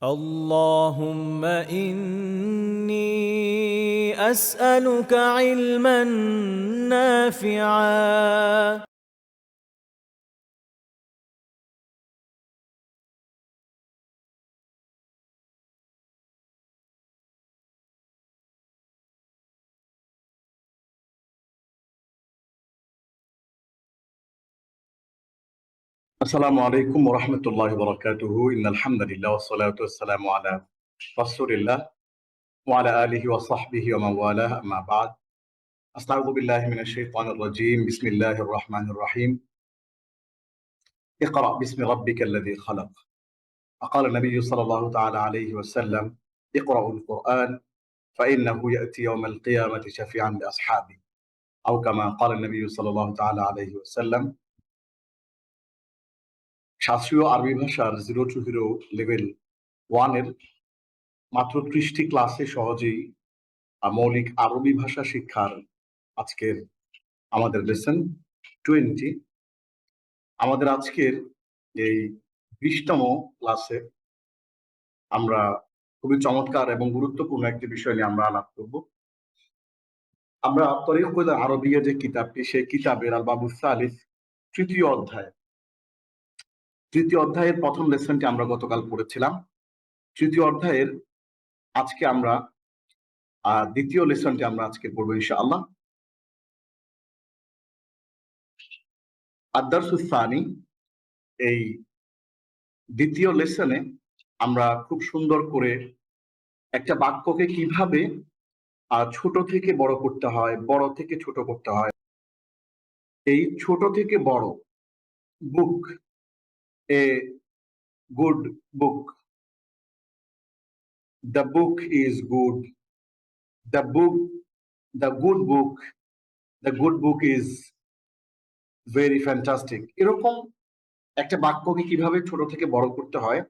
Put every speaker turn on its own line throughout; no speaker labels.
اللهم إني أسألك علما نافعا
আসসালামু আলাইকুম ওয়া রাহমাতুল্লাহি ওয়া বারাকাতুহু। ইন্নাল হামদালিল্লাহ ওয়াস সালাতু ওয়াস সালামু আলা রাসূলিল্লাহ ওয়া আলা আলিহি ওয়া সাহবিহি ওয়া মান ওয়ালাহ, আম্মা বা'দ। আস্তাউযু বিল্লাহি মিনাশ শাইতানির রাজীম। বিসমিল্লাহির রাহমানির রাহিম। ইকরা বিসমি রাব্বিকাল্লাযী খালাক। وقال النبي صلى الله تعالى عليه وسلم: اقرأوا القرآن فإنه يأتي يوم القيامة شفيعا لأصحابه، أو كما قال النبي صلى الله تعالى عليه وسلم। শাস্ত্রীয় আরবি ভাষার 0 to hero লেভেল 1 এর মাত্র 30টি ক্লাসে সহজেই মৌলিক আরবি ভাষা শিক্ষার আজকের আমাদের লেসন 20। আমাদের আজকের এই 20তম ক্লাসে আমরা খুবই চমৎকার এবং গুরুত্বপূর্ণ একটি বিষয় নিয়ে আমরা আলাপ করব। আমরা তরিকুল আরবিয়া যে কিতাবটি, সেই কিতাবের আল বাবুস সালিস তৃতীয় অধ্যায়ের প্রথম লেসনটি আমরা গতকাল পড়েছিলাম। তৃতীয় অধ্যায়ের আজকে আমরা দ্বিতীয় লেসনটি আমরা আজকে পড়বো ইনশাআল্লাহ। আদ-দারসুস সানি, এই দ্বিতীয় লেসনে আমরা খুব সুন্দর করে একটা বাক্যকে কিভাবে ছোট থেকে বড় করতে হয়, বড় থেকে ছোট করতে হয়, এই ছোট থেকে বড়, book a good book, the book is good, the book, the good book, the good book is very fantastic. এরকম একটা বাক্যকে কিভাবে ছোট থেকে বড় করতে হয়,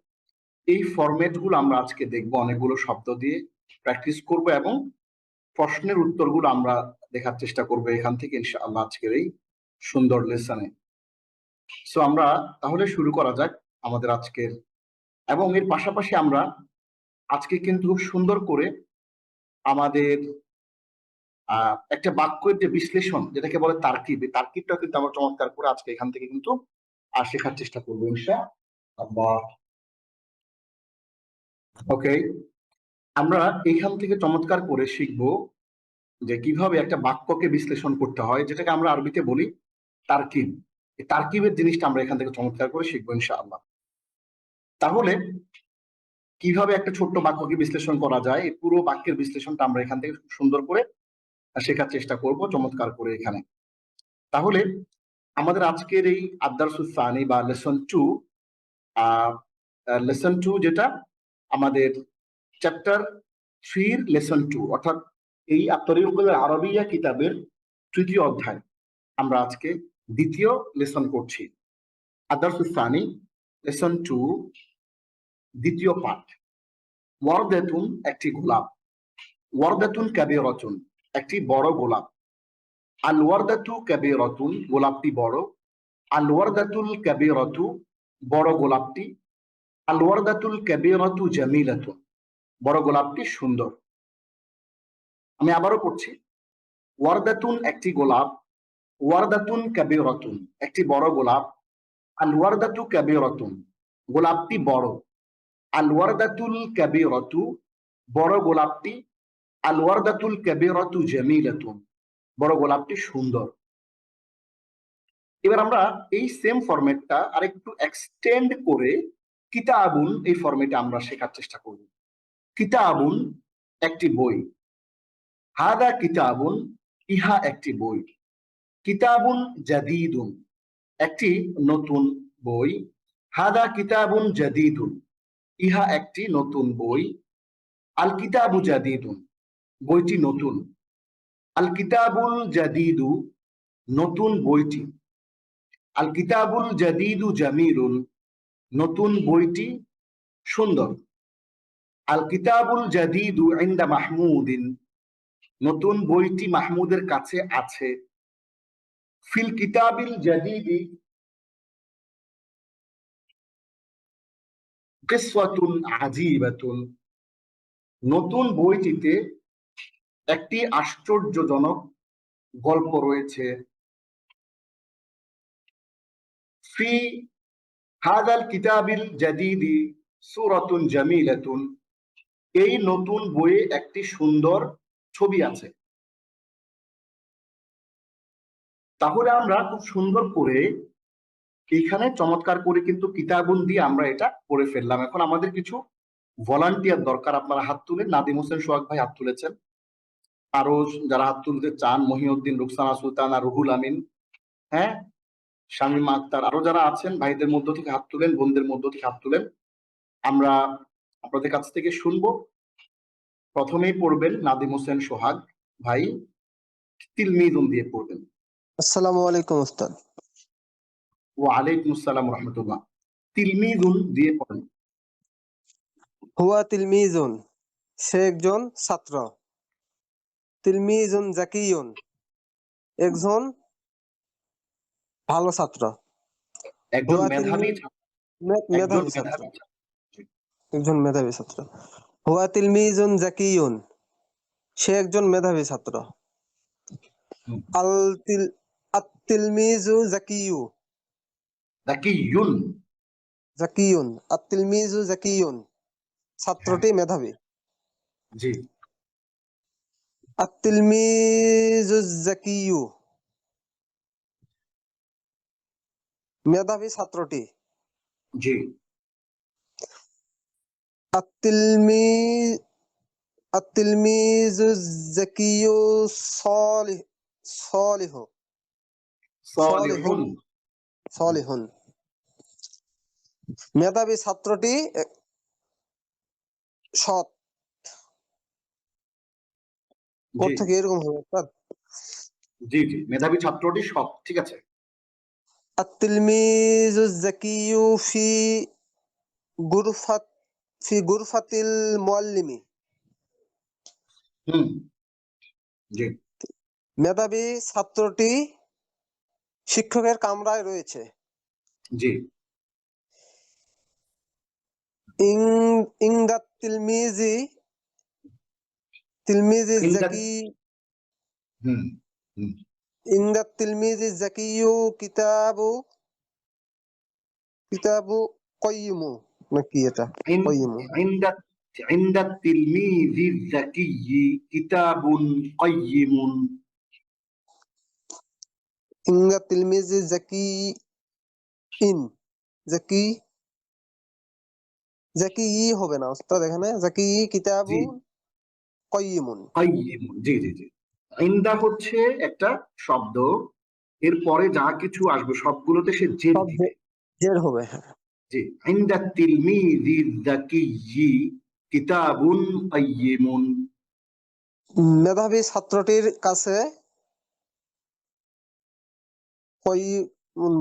এই ফরম্যাট গুলো আমরা আজকে দেখবো। অনেকগুলো শব্দ দিয়ে প্র্যাকটিস করব এবং প্রশ্নের উত্তরগুলো আমরা দেখার চেষ্টা করবো এখান থেকে ইনশাআল্লাহ আজকের এই সুন্দর লেসনে। সো আমরা তাহলে শুরু করা যাক আমাদের আজকের, এবং এর পাশাপাশি আমরা আজকে কিন্তু খুব সুন্দর করে আমাদের একটা বাক্যের যে বিশ্লেষণ, যেটাকে বলে তারকিব, এই তারকিবটা কিন্তু আমরা চমৎকার করে আজকে এখান থেকে কিন্তু শেখার চেষ্টা করবো ইনশাআল্লাহ। ওকে, আমরা এখান থেকে চমৎকার করে শিখবো যে কিভাবে একটা বাক্যকে বিশ্লেষণ করতে হয়, যেটাকে আমরা আরবিতে বলি তারকিব। এই তারকিবের জিনিসটা আমরা এখান থেকে চমৎকার করে শিখবো ইনশাআল্লাহ। তাহলে কিভাবে একটা ছোট্ট বাক্যকে বিশ্লেষণ করা যায়, এই পুরো বাক্যের বিশ্লেষণটা আমরা এখান থেকে খুব সুন্দর করে শেখার চেষ্টা করব চমৎকার করে এখানে। তাহলে আমাদের আজকের এই আদ-দারসুস সানি বা লেসন 2, যেটা আমাদের চ্যাপ্টার 3 লেসন 2, অর্থাৎ এই আত-তরিকুল আরবিয়া কিতাবের তৃতীয় অধ্যায় আমরা আজকে দ্বিতীয় লেসন করছি। আদ-দারসুস সানি লেসন 2 দ্বিতীয় পার্ট। ওয়ারদাতুন একটি গোলাপ, ওয়ারদাতুন কাবীরাতুন একটি বড় গোলাপ, আল ওয়ারদাতু কাবীরাতুন গোলাপটি বড়, আল ওয়ারদাতুল কাবীরাতু বড় গোলাপটি, আল ওয়ারদাতুল কাবীরাতু জামিলাতুন বড় গোলাপটি সুন্দর। আমি আবারও পড়ছি। ওয়ারদাতুন একটি গোলাপ, ওয়ারদাতুন কাবীরাতুন একটি বড় গোলাপ, আল ওয়ারদাতু কাবীরাতুন গোলাপটি বড়, আল ওয়ারদাতুল কাবীরাতু বড় গোলাপটি, আল ওয়ারদাতুল কাবীরাতু জামিলাতুন বড় গোলাপটি সুন্দর। এবার আমরা এই সেম ফরম্যাটটা আরেকটু এক্সটেন্ড করে কিতাবুন এই ফরম্যাটে আমরা শেখার চেষ্টা করব। কিতাবুন একটি বই, হাদা কিতাবুন ইহা একটি বই, কিতাবুন জাদীদুন একটি নতুন বই, হাদা কিতাবুন জাদীদুন ইহা একটি নতুন বই, আল কিতাবু জাদীদুন বইটি নতুন, আল কিতাবুল জাদীদু নতুন বইটি, আল কিতাবুল জাদীদু জামিলুন নতুন বইটি সুন্দর, আল কিতাবুল জাদীদু ইনদা মাহমুদিন নতুন বইটি মাহমুদের কাছে আছে, ফিল কিতাবিল জাদীদি কিসওয়াতুন আজীবাতুন, নতুন বইটিতে একটি আশ্চর্যজনক গল্প রয়েছে। ফি হাদাল কিতাবিল জাদিদি সূরাতুন জামিলাতুন, এই নতুন বইয়ে একটি সুন্দর ছবি আছে। তাহলে আমরা খুব সুন্দর করে এইখানে চমৎকার করে কিন্তু কিতাবুন দিয়ে আমরা এটা পড়ে ফেললাম। এখন আমাদের কিছু ভলান্টিয়ার দরকার। আপনারা হাত তুলেন। নাদিম হোসেন সোহাগ ভাই হাত তুলেছেন, আরো যারা হাত তুলতে চান, মহিউদ্দিন, রুকসানা সুলতানা, রুহুল আমিন, হ্যাঁ, শামীমা আক্তার, আরো যারা আছেন ভাইদের মধ্য থেকে হাত তুলেন, বোনদের মধ্য থেকে হাত তুলেন। আমরা আপনাদের কাছ থেকে শুনবো। প্রথমেই পড়বেন নাদিম হোসেন সোহাগ ভাই, তিলমিদুন দিয়ে পড়বেন।
আসসালামু আলাইকুম উস্তাদ।
ওয়ালাইকুম আসসালাম রহমতুল্লাহ। তিলমিদুন দিয়ে পড়েন।
হুয়া তিলমিজুন, সে একজন ছাত্র। তিলমিজুন জাকিয়ুন, একজন ভালো ছাত্র।
একজন
হুয়া
মেধাবী
তিলমি-
ছাত্র, একজন
মেধাবী ছাত্র,
মেধাবী ছাত্র।
একজন মেধাবী ছাত্র। হুয়া তিলমিজুন জাকিয়ুন, সে একজন মেধাবী ছাত্র।
হুম।
আল তিল আত-তিলমিজু জাকিয়ু,
জাকিয়ুন,
জাকিয়ুন আত-তিলমিজু জাকিয়ুন, ছাত্রটি মেধাবী।
জি,
আত-তিলমিজু জাকিয়ু, মেধাবী ছাত্রটি।
জি,
التلميذ التلميذ الذكي صالح صالح صالح
সালিহুন,
صالح মেধাবী ছাত্রটি সৎ।
জি,
অর্থ কি এরকম হবে উস্তাদ?
জি, জি, মেধাবী ছাত্রটি সৎ, ঠিক আছে।
التلميذ الذكي في غرفة في غرفة المعلم،
হুম, জি,
মেধাবী ছাত্রটি শিক্ষকের কামরায় রয়েছে।
জি,
عند التلميذ تلميذ
ইনদা,
الذكي
হুম, হুম,
عند التلميذ الذكي كتاب كتاب قيم নাকি এটা
ইন-
قيم
ইনদা عند التلميذ الذكي كتاب قيم،
عند التلميذ الذكي ইন জাকি জাকি হবে না ওস্তাদ, এখানে জাকি কিতাবু
জি,
কয়িমুন।
قيم, জি, জি, জি। ইনদা হচ্ছে একটা শব্দ, এরপরে যা কিছু আসবে সবগুলোতে সে জের
সব
দিবে।
জের হবে।
জি, عند التلميذ الذكي كتاب قيم,
মেধাবী ছাত্রটির কাছে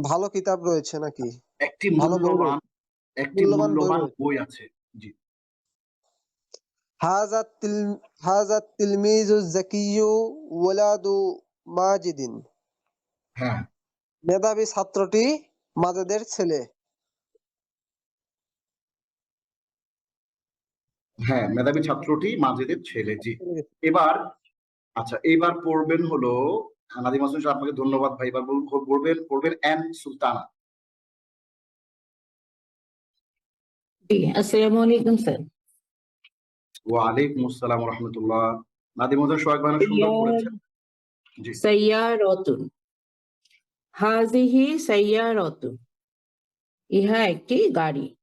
ভালো কিতাব রয়েছে নাকি
একটি
ভালো বই
মূল্যবান,
রয়েছে,
একটি
মূল্যবান বই
মূল্যবান
রয়েছে।
বই আছে। জি,
হাযা তিলমিযু যাকিয়্যু ওয়ালাদু মাজিদিন,
হ্যাঁ,
মেধাবী ছাত্রটি মাজেদের ছেলে।
হ্যাঁ, মেধাবী ছাত্রটি মাজেদের ছেলে। জি, এবার, আচ্ছা, এবার পড়বেন হলো নাদিম হোসেন সাহেব, আপনাকে ধন্যবাদ ভাই। এবার পড়বেন পড়বেন এন সুলতানা।
जी अस्सलाम वालेकुम सर।
ওয়ালাইকুম আসসালাম রহমতুল্লাহ। নাদিম হোসেন সোহাগ ভাই অনেক সুন্দর পড়েছেন। জি,
सय्यारतुन, हाजिही सय्यारतुन, ইহা একটি গাড়ি।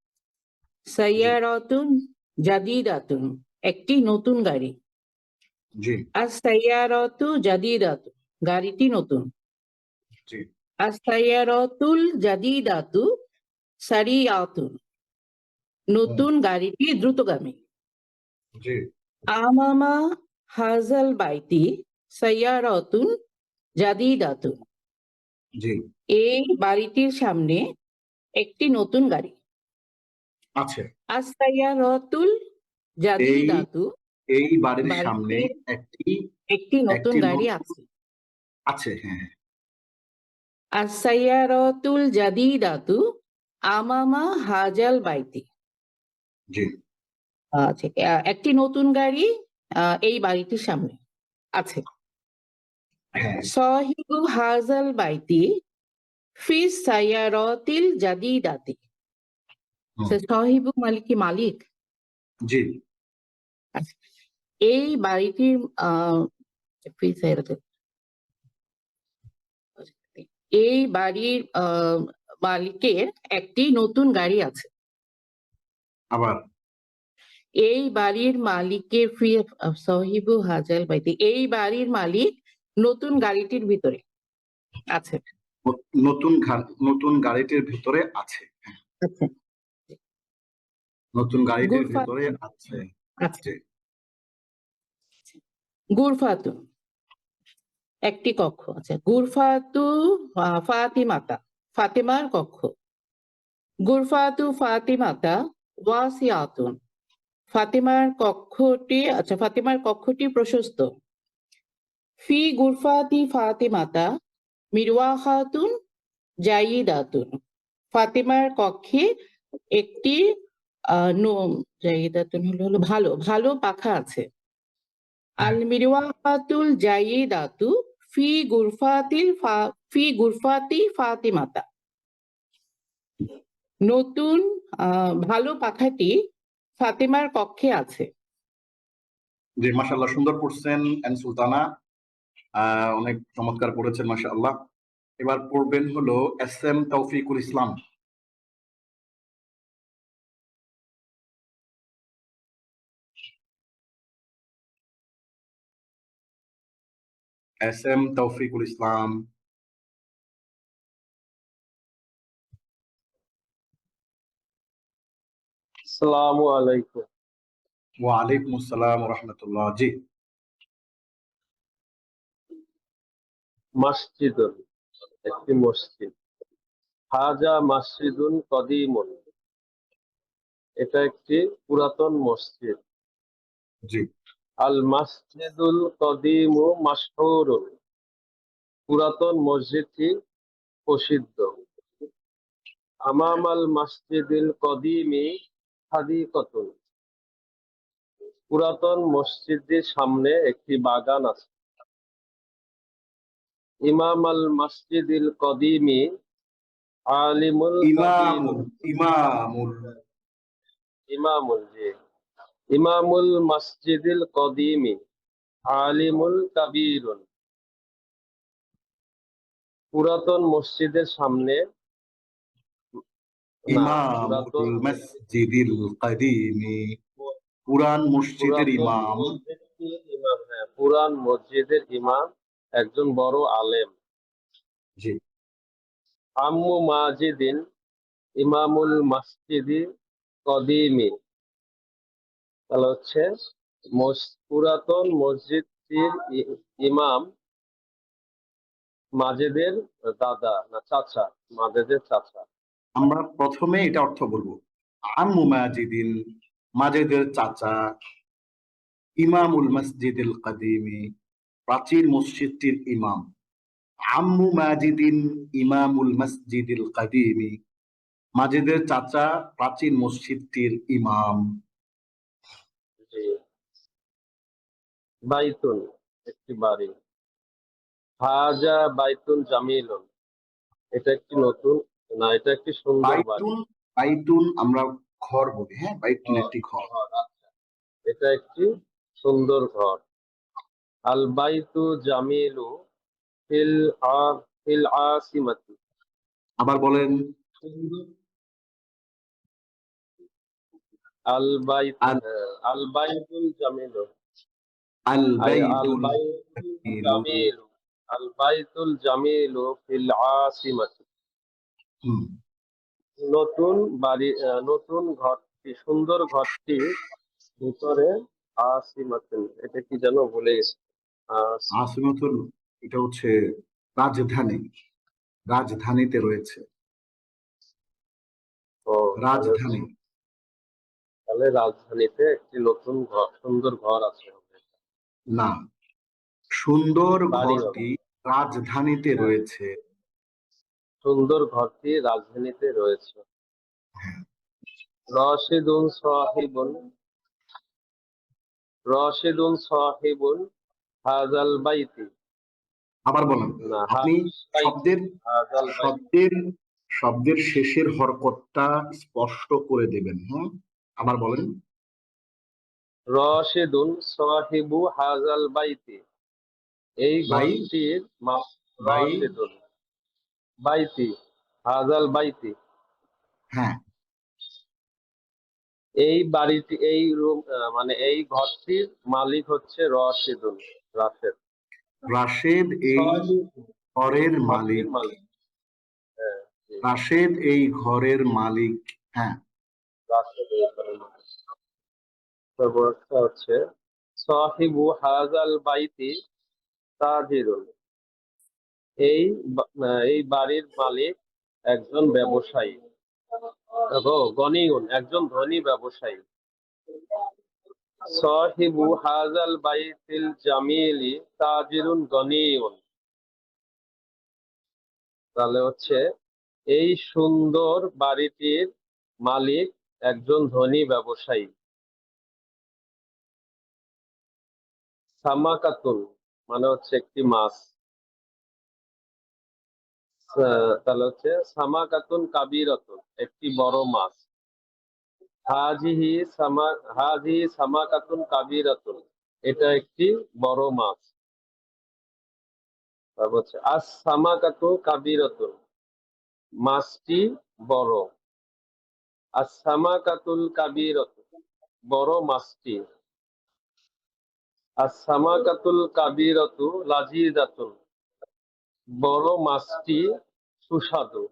জি,
সাইয়ারাতুন জাদিদাতুন, একটি নতুন গাড়ি।
জি,
আস-সাইয়ারাতু জাদিদাতু, গাড়িটি নতুন।
জি,
আস-সাইয়ারাতুল জাদিদাতু সারিয়াতুন, নতুন গাড়িটি দ্রুতগামী।
জি,
আমামা হাজাল বাইতি সাইয়ারাতুন জাদিদাতুন,
জি,
এই বাড়িটির সামনে একটি নতুন গাড়ি।
আছে।
আস-সাইয়ারাতুল
এই
জাদিদাতু,
এই বাড়ির সামনে
বাড়িটির
একটি
একটি নতুন
একটি
গাড়ি
নতুন
আছে।
আছে, হ্যাঁ,
আস-সাইয়ারাতুল জাদিদাতু আমামা হাজাল বাইতি,
জি
আচ্ছা, একটি নতুন গাড়ি এই বাড়িটির সামনে আছে।
হ্যাঁ
সাহিবু হাজাল বাইতি ফি সাইয়ারাতিল জাদিদাতি।
হুম,
সাহিবু মানে কি মালিক?
জি
আচ্ছা, এই বাড়িটির ফি সাইয়ারাতিল, এই বাড়ির মালিকের একটি নতুন গাড়ি আছে।
আবার
এই বাড়ির মালিকের সাহিবু হাজাল বাইতি, এই বাড়ির মালিক নতুন গাড়িটির ভিতরে আছে।
নতুন গাড়িটির ভিতরে আছে।
আচ্ছা,
নতুন গাড়িটির
গুরফা
ভিতরে আছে।
আচ্ছা,
জি
গুরফাতু একটি কক্ষ আছে। গুরফাতু ফাতিমাতা, ফাতেমার কক্ষ। গুরফাতু ফাতিমাতা ওয়াসিআতুন, ফাতেমার কক্ষটি, আচ্ছা, ফাতেমার কক্ষটি প্রশস্ত। ফি গুরফাতি ফাতিমাতা মিরওয়াহাতুন জাইদাতুন, ফাতেমার কক্ষে একটি জাইদাতুন হলো ভালো ভালো পাখা আছে। আল মিরওয়াহাতুল জাইদাতু ফি গুরফাতি ফাতিমাতা, নতুন ভালো পাখাটি ফাতেমার কক্ষে আছে।
জি মাশাআল্লাহ, সুন্দর পড়ছেন এন সুলতানা, অনেক চমৎকার পড়েছেন মাশাআল্লাহ। এবার পড়বেন হলো এস এম তৌফিকুল ইসলাম। এস এম তৌফিকুল ইসলাম।
আসসালামু আলাইকুম।
ওয়ালাইকুম আসসালাম ওয়া রাহমাতুল্লাহ। জি
মসজিদুন একটি মসজিদ। হাজা মসজিদুন কদিমুন, এটা একটি পুরাতন মসজিদ।
জি
আল মসজিদুল কদিমু মাশহুরুন, পুরাতন মসজিদটি প্রসিদ্ধ। আমামাল মসজিদিল কদিমি হাদিকাতুন, পুরাতন মসজিদের সামনে একটি বাগান আছে। ইমাম আল মসজিদিল কদিমি আলিমুল
ইমামুল
কাবীরুন,
ইমামুল
ইমামুল জি, ইমামুল মসজিদিল কদিমি আলিমুল কাবীরুন, পুরাতন মসজিদের সামনে না পুরাতন
ইমামুল মসজিদিল কাদিমি, পুরান মসজিদের
পুরাতন
ইমাম।
মসজিদের ইমাম, হ্যাঁ পুরান মসজিদের ইমাম একজন বড় আলেম।
জি
আম্মু মাজিদিন ইমামুল মসজিদি কদিমি, তাহলে হচ্ছে পুরাতন মসজিদটির ইমাম মাজেদের দাদা না চাচা, মাজেদের চাচা।
আমরা প্রথমে এটা অর্থ বলবো। আম্মু মাজিদিন, মাজেদের চাচা। ইমামুল মসজিদিল কাদিমি, প্রাচীন মসজিদটির ইমাম। আম্মু মাজিদিন ইমামুল মসজিদিল কাদিমি, মাজেদের চাচা প্রাচীন মসজিদটির ইমাম।
জি। বাইতুন একটি বাড়ি। হাজা বাইতুন জামিলুন, এটা একটি নতুন, না এটা একটি সুন্দর বাড়ি।
বাইতুন, বাইতুন আমরা ঘর বলি, হ্যাঁ বাইতুন একটি ঘর।
ঘর, আচ্ছা। এটা একটি সুন্দর ঘর। আল বাইতু জামিলু ফিল ফিল আসিমাতি,
আবার বলেন।
আল বাইত
আল-
আল বাইতুল জামিলু,
আল
আল
বাইতুল
বাইতুল
জামিলু।
জামিলু, আল বাইতুল জামিলু ফিল আসিমাতি,
হুম,
নতুন বাড়ি, নতুন ঘরটি, সুন্দর ঘরটি ভিতরে আসিমাতিন, এটা কি যেন ভুলে গেছি।
আসিমাতুল, এটা হচ্ছে রাজধানী, রাজধানীতে রয়েছে।
ও
রাজধানী
তাহলে রাজধানীতে একটি নতুন ঘর, সুন্দর ঘর আছে।
না, সুন্দর
বাড়ি হবে।
ঘরটি রাজধানীতে রয়েছে।
সুন্দর ঘরটি রাজধানীতে রয়েছে। রশিদুন সাহিবুন, রশিদুন সাহিবুন হাজাল বাইতি।
আবার বলেন।
না,
আপনি
বাইতি,
শব্দের
হাজাল বাইতি।
শব্দের শব্দের শেষের হরকতটা স্পষ্ট করে দেবেন। আবার বলেন।
রশিদুন সাহিবু হাজাল বাইতি, এই
বাই
ঘরটির
বাই
রশিদুন বাইতি, হাজাল বাইতি,
হ্যাঁ,
এই বাড়িটি, এই রুম, মানে এই ঘরটির মালিক হচ্ছে রশিদুন, রাশেদ।
রাশেদ এই ঘরের মালিক।
ঘরটির মালিক, হ্যাঁ, জি,
রাশেদ এই ঘরের মালিক। হ্যাঁ,
রাশেদ এই ঘরের মালিক। তারপরটা হচ্ছে সাহিবু হাজাল বাইতি তাজিরুন, এই বাড়ির মালিক একজন ব্যবসায়ী। গনিউন, একজন ধনী ব্যবসায়ী। সাহিবু হাজাল বাইতিল জামিলি তাজিরুন গনিউন, তাহলে হচ্ছে এই সুন্দর বাড়িটির মালিক একজন ধনী ব্যবসায়ী। সামাকাতুন মানে হচ্ছে একটি মাছ, তাহলে হচ্ছে সামাকাতুন কাবিরাতুন, একটি বড় মাছ। হাজিহি সামাকাতুন কাবিরাতুন, এটা একটি বড় মাছ। তারপর হচ্ছে আস সামাকাতু কাবিরাতুন, মাছটি বড়। আস সামাকাতুল কাবিরাতুন, বড় মাছটি। আস সামাকাতুল কাবিরাতু লাজিজাতুন, বড় মাছটি সুস্বাদু।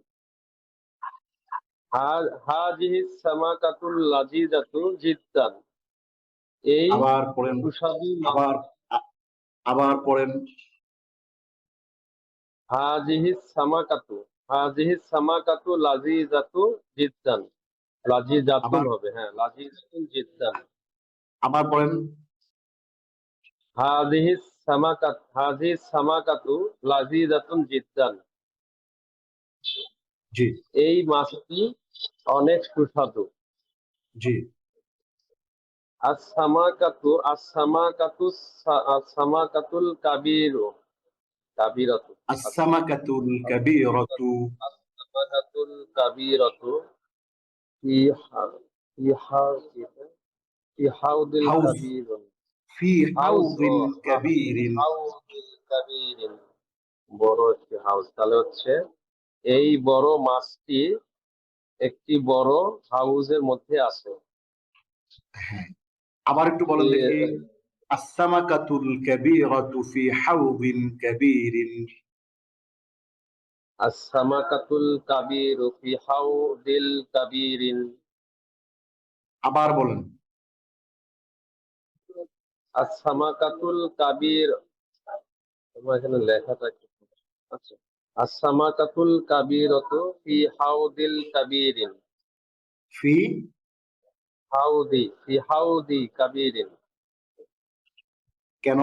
হাজিহি সামাকাতুল লাজিজাতু জিদ্দান, এই
আবার পড়েন।
সুস্বাদু
আবার পড়েন।
হাজিহি সামাকাতু লাজিজাতু জিদ্দান, লাজিজাতুন হবে, হ্যাঁ, লাজিজাতুন জিদ্দান।
আবার পড়েন।
হাজিহি সামাকাতু লাজিজাতুন জিদ্দান,
জি
এই মাছটি অনেক সুস্বাদু।
জি।
আস-সামাকাতুল কাবিরাতু,
আস-সামাকাতুল কাবীরাতু
আস-সামাকাতুল কাবিরাতু ফি হাউদিল
হাউজ
কাবিরিন,
ফি হাউজিন কাবীরিন।
হাউদিল কাবিরিন, বড় একটি হাউস। তাহলে হচ্ছে এই বড় মাছটি একটি বড় হাউজের মধ্যে আছে।
হ্যাঁ, আবার একটু বলেন দেখি। আস-সামাকাতুল কাবীরাতু ফি হাউজিন কাবীরিন।
আস-সামাকাতুল কাবিরু ফি হাউদিল কাবিরিন।
আবার বলেন।
আস-সামাকাতুল কাবির, তোমার এখানে লেখাটা কি? আচ্ছা, আস-সামাকাতুল কাবিরাতু ফি হাউদিল কাবিরিন,
ফি
ফি হাউদি কাবিরিন।
কেন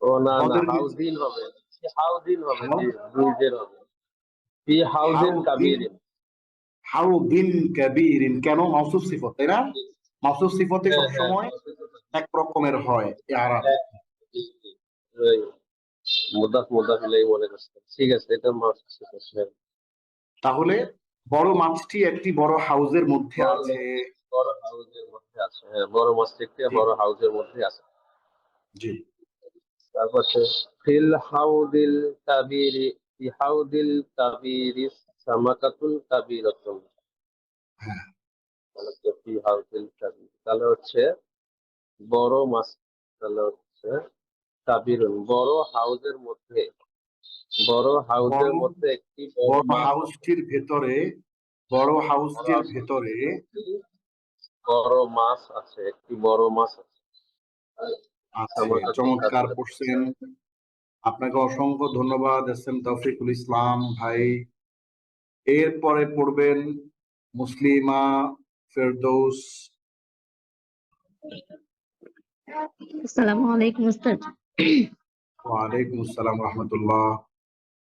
ও না না,
আমাদের
হাউদিন হবে, ফি হাউদিন হবে,
হাউ-
জি, দুইজের হবে। ফি হাউদিন কাবিরিন,
হাউদিন কাবীরিন, কেন মাউসুফ সিফত, তাই না? মাউসুফ সিফতে
হ্যাঁ হ্যাঁ,
সবসময় এক রকমের হয় ইআরাব।
জি, জি, ওই মুদাফ ইলাইহি মনে করছে। ঠিক আছে, এটা মাউসুফ সিফত, হ্যাঁ।
তাহলে বড় মাছটি একটি বড় হাউজের মধ্যে
বড়
আছে।
বড় হাউজের মধ্যে আছে, হ্যাঁ, বড় মাছটি একটি
জি
বড় হাউজের মধ্যে আছে।
জি।
তারপর হচ্ছে ফিল হাউদিল কাবিরি, ফি হাউদিল কাবিরি সামাকাতুল কাবিরাতুন,
হ্যাঁ,
তাহলে হচ্ছে ফি হাউদিল কাবির, তাহলে হচ্ছে বড় মাছ, তাহলে হচ্ছে কাবিরুন, বড় হাউজের মধ্যে, বড় হাউজের
বড়
মধ্যে একটি বড়
বড়
মাছ,
হাউসটির ভেতরে বড়
বড়
হাউসটির
হাউজের
ভেতরে
বড় মাছ আছে, একটি বড় মাছ আছে।
আছে।
সামাকাতুল
চমৎকার
কাবিরাতুন।
পড়ছেন। আপনাকে অসংখ্য ধন্যবাদ এসএম তৌফিকুল ইসলাম ভাই। এরপরে পড়বেন মুসলিমা ফেরদৌস।
আসসালামু আলাইকুম উস্তাদ।
ওয়ালাইকুম আসসালাম রাহমাতুল্লাহ।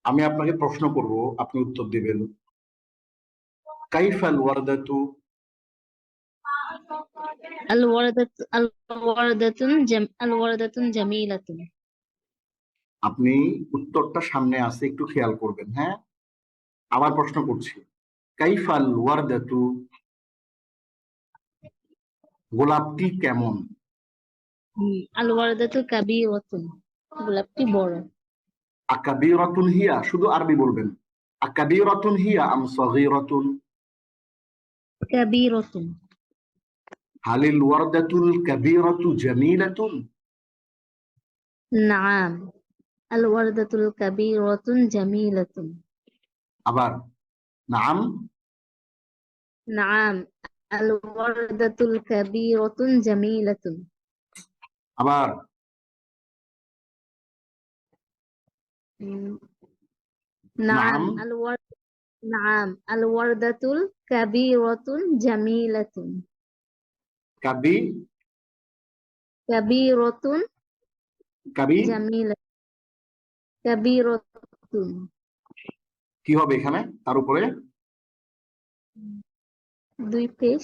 আমি আপনাকে প্রশ্ন করব, আপনি উত্তর দিবেন। কাইফাল ওয়ারদাতু,
الوردة جميلة.
আপনি উত্তরটা সামনে আছে একটু খেয়াল করবেন। হ্যাঁ, আবার প্রশ্ন করছি, কাইফাল ওয়ারদাতু, গোলাপটি কেমন?
الوردة كبيرة. গোলাপটি বড়।
আকাবীরাতুন হিয়া, শুধু আরবি বলবেন। আকাবীরাতুন হিয়া আম সগীরাতুন?
كبيرة.
হালিল ওয়ারদাতুল কাবীরাতু জামিলাতুন?
نعم الوردة الكبيرة جميلة.
আবার নাম,
نعم الوردة الكبيرة جميلة.
আবার
نعم
نعم.
نعم الوردة الكبيرة جميلة.
কাবি,
كبيرة
কাবি
جميلة. كبيرة.
কি হবে এখানে তার উপরে?
দুই পেশ।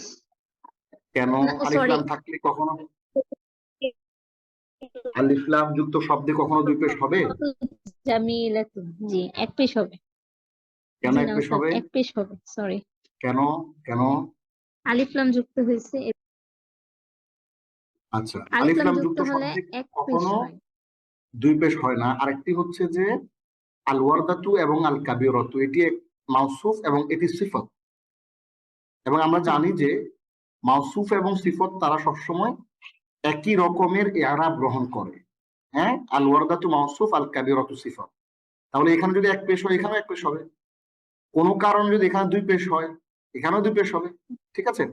কেন আলিফ লাম থাকলে কখনো আলিফ লাম যুক্ত শব্দে কখনো দুই পেশ হবে?
জামিলাতুন, জি এক পেশ হবে।
কেন
জি
এক
না
পেশ
স্যার,
হবে?
এক পেশ হবে, সরি।
কেন কেন?
আলিফ লাম যুক্ত হয়েছে।
আচ্ছা,
আলিফ
আলিফ
লাম
লাম
যুক্ত
যুক্ত
হলে
শব্দে
এক পেশ
কখনো
হয়।
দুই পেশ হয় না। আরেকটি হচ্ছে যে আল ওয়ারদাতু এবং আল কাবীরাতু, এটি মাউসুফ এবং এটি সিফত, এবং আমরা জানি যে মাউসুফ এবং সিফত তারা সবসময় একই রকমের ইআরাব গ্রহণ করে। হ্যাঁ, আল ওয়ারদাতু মাউসুফ, আল কাবীরাতু সিফত। তাহলে এখানে যদি এক পেশ হয় এখানেও এক পেশ হবে, কোনো কারণ যদি এখানে দুই পেশ হয় এখানেও দুই পেশ হবে। ঠিক আছে,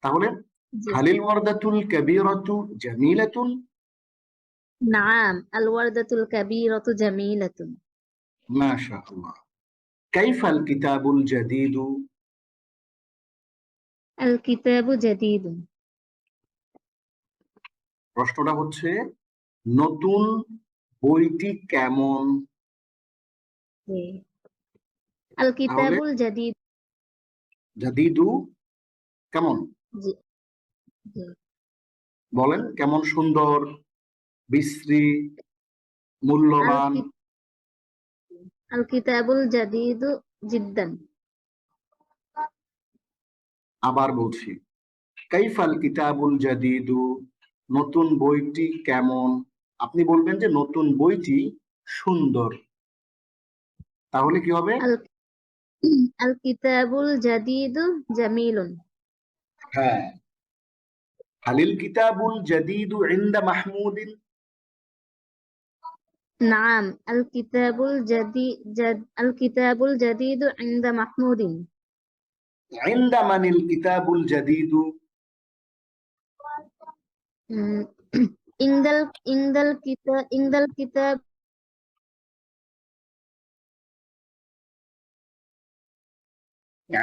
তাহলে
জি।
হালিল ওয়ারদাতুল কাবীরাতু জামিলাতুন?
নাম আল ওয়ারদাতুল কাবীরাতু জামিলাতুন।
মাশাআল্লাহ। কাইফাল কিতাবুল জাদীদু?
আল কিতাবু জাদীদুন।
প্রশ্নটা হচ্ছে নতুন বইটি কেমন?
জি। আল কিতাবুল জাদীদ।
জাদীদু কেমন?
জি জি।
বলেন, কেমন? সুন্দর, বিশ্রী, মূল্যবান?
আল কিতাবুল জাদীদু জিদ্দান।
আবার বলছি, কাইফাল কিতাবুল জাদীদু, নতুন বইটি কেমন? আপনি বলবেন যে নতুন বইটি সুন্দর, তাহলে কি হবে?
আল কিতাবুল জাদীদু জামিলুন।
হ্যাঁ, হালিল কিতাবুল জাদীদু ইনদা মাহমুদিন?
নাম আল কিতাবুল জাদীদু ইনদা মাহমুদিন।
ইনদা মানিল কিতাবুল জাদীদু?
ইনদাল কিতাব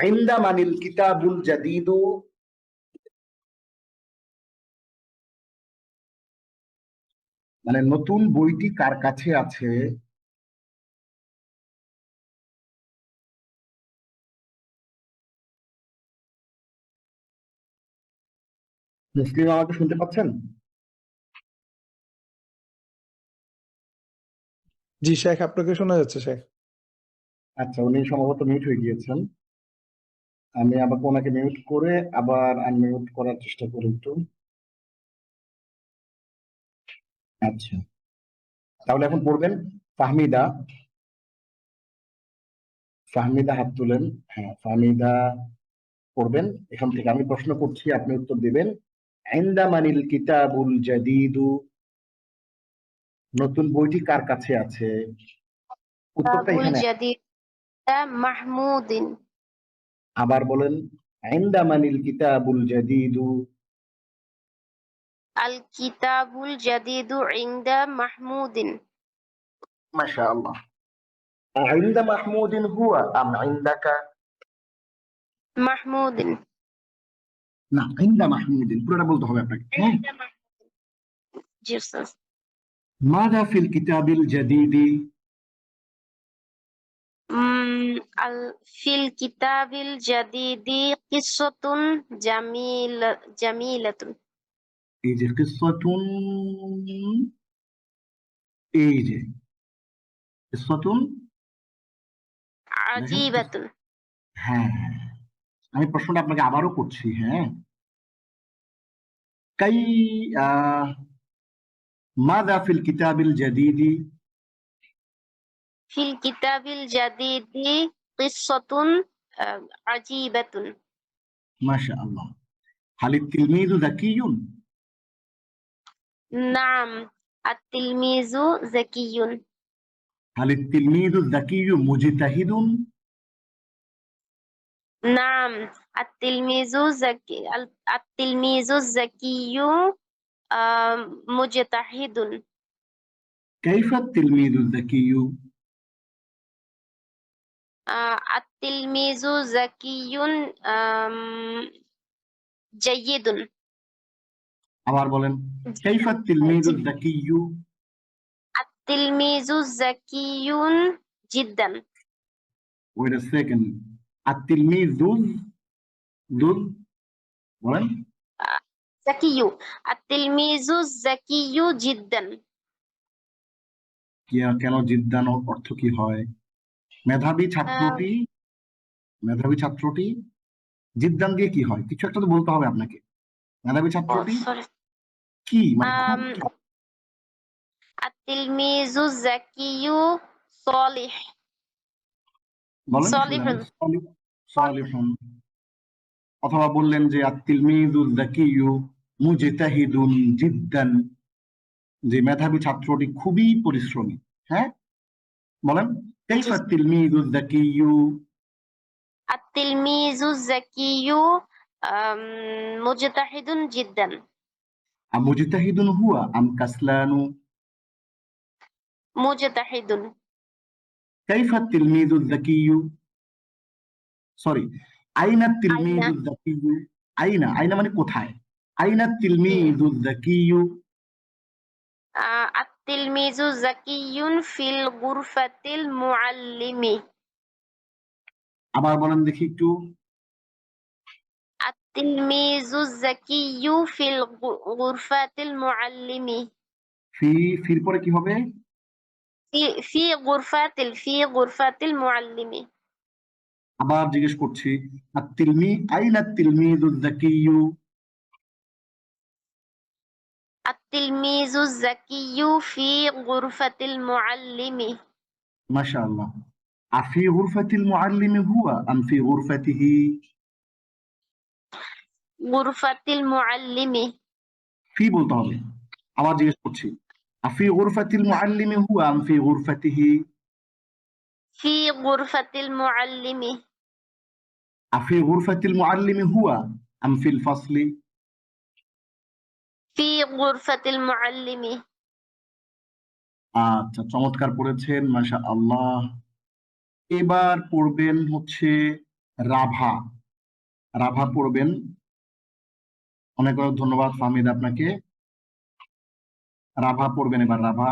ইনদা মানিল কিতাবুল জাদীদু? মানে নতুন বইটি কার কাছে আছে? মুসলিম, আমাকে শুনতে পাচ্ছেন?
জি শেখ, আপনাকে শোনা যাচ্ছে শেখ।
আচ্ছা, উনি সম্ভবত মিউট হয়ে গিয়েছেন। আমি আবার ওনাকে মিউট করে আবার আনমিউট করার চেষ্টা করি একটু। আচ্ছা, তাহলে এখন পড়বেন ফাহমিদা। ফাহমিদা হাত তুলেন। হ্যাঁ, ফাহমিদা পড়বেন এখান থেকে। আমি প্রশ্ন করছি, আপনি উত্তর দিবেন। ইনদা মানিল কিতাবুল জাদীদু, নতুন বইটি কার কাছে আছে? উত্তরটা এখানে।
মাহমুদিন।
আবার বলেন, ইনদা মানিল কিতাবুল জাদীদু?
আল কিতাবুল জাদীদু ইনদা মাহমুদিন।
মাশাআল্লাহ। ইনদা মাহমুদিন হুয়া আম ইনদাকা?
মাহমুদিন।
না, ইনদা মাহমুদিন পুরোটা বলতে হবে আপনাকে।
জি স্যার।
মাযা ফিল কিতাবিল জাদীদি?
ফিল কিতাবিল জাদিদি কিসসাতুন জামিলাতুন।
এই যে কিসসাতুন, এই যে কিসসাতুন, দেখেন?
আজিবাতুন।
হ্যাঁ, আমি প্রশ্নটা আপনাকে আবারও করছি। হ্যাঁ, কাই মাযা ফিল কিতাবিল জাদিদি,
ফিল কিতাবিল জাদিদি কিসসাতুন আজিবাতুন।
মাশাআল্লাহ। হালিত তিলমিযু যাকিয়ুন,
নাম আত-তিলমিযু যাকিয়ুন।
হালিত তিলমিযু যাকিয়ু মুজতাহিদুন,
নাম আত-তিলমিযু যাকিয়ু মুজতাহিদুন।
কাইফা তিলমিযু যাকিয়ু,
আত-তিলমিযু যাকিয়ুন জাইয়িদুন।
আবার বলেন, কাইফা তিলমিযু যাকিয়ু,
আত-তিলমিযু যাকিয়ুন জিদ্দান।
ওয়েট আ সেকেন্ড, আত-তিলমিযু বলেন,
জাকিয়ু, আত-তিলমিযু যাকিয়ু জিদ্দান।
কেন জিদ্দান অর্থ কি হয়? মেধাবী ছাত্রটি, মেধাবী ছাত্রটি, জিদ্দান দিয়ে কি হয়? কিছু একটা তো বলতে হবে আপনাকে। মেধাবী ছাত্রটি কি, মানে খুব
আত-তিলমিযু যাকিয়ু সলিহ।
বলেন,
সলিহুন।
সালিহুন। অথবা বললেন যে আত-তিলমিযু যাকিয়ু মুজতাহিদুন জিদ্দান, যে মেধাবী ছাত্রটি খুবই পরিশ্রমী। হ্যাঁ, বলেন, কাইফা তিলমিযু যাকিয়ু,
আত-তিলমিযু যাকিয়ু মুজতাহিদুন জিদ্দান।
মুজতাহিদুন হুয়া আম কাসলানু,
মুজতাহিদুন।
কাইফা তিলমিযু যাকিয়ু, সরি, আইনা তিলমিযু যাকিয়ু, আইনা, আইনা মানে কোথায়, আইনা তিলমিযু যাকিয়ু,
আত-তিলমিযু যাকিয়ুন ফিল গুরফাতিল মুআল্লিমি।
আবার বলেন দেখি একটু,
আত-তিলমিযু যাকিয়ু ফিল গুরফাতিল মুআল্লিমি।
ফির পরে কি হবে?
ফি গুরফাতিল মুআল্লিমি।
আবার জিজ্ঞেস করছি, আইনা তিলমিযু যাকিয়ু,
আত-তিলমিযু যাকিয়ু ফি গুরফাতিল মুআল্লিমি।
মাশাআল্লাহ। আফি গুরফাতিল মুআল্লিমি হুয়া আম ফি গুরফাতিহি,
গুরফাতিল মুআল্লিমি।
ফি বলতে হবে। আবার জিজ্ঞেস করছি, আফি গুরফাতিল মুআল্লিমি হুয়া আম ফি গুরফাতিহি,
ফি গুরফাতিল মুআল্লিমি।
আফি গুরফাতিল মুআল্লিমি হুয়া আম ফিল ফাসলি,
ফি গুরফাতিল মুআল্লিমি।
আচ্ছা, চমৎকার পড়েছেন, মাশাআল্লাহ। এবার পড়বেন হচ্ছে রাভা, রাভা পড়বেন। অনেক অনেক ধন্যবাদ ফাহমিদ আপনাকে। রাভা পড়বেন এবার, রাভা।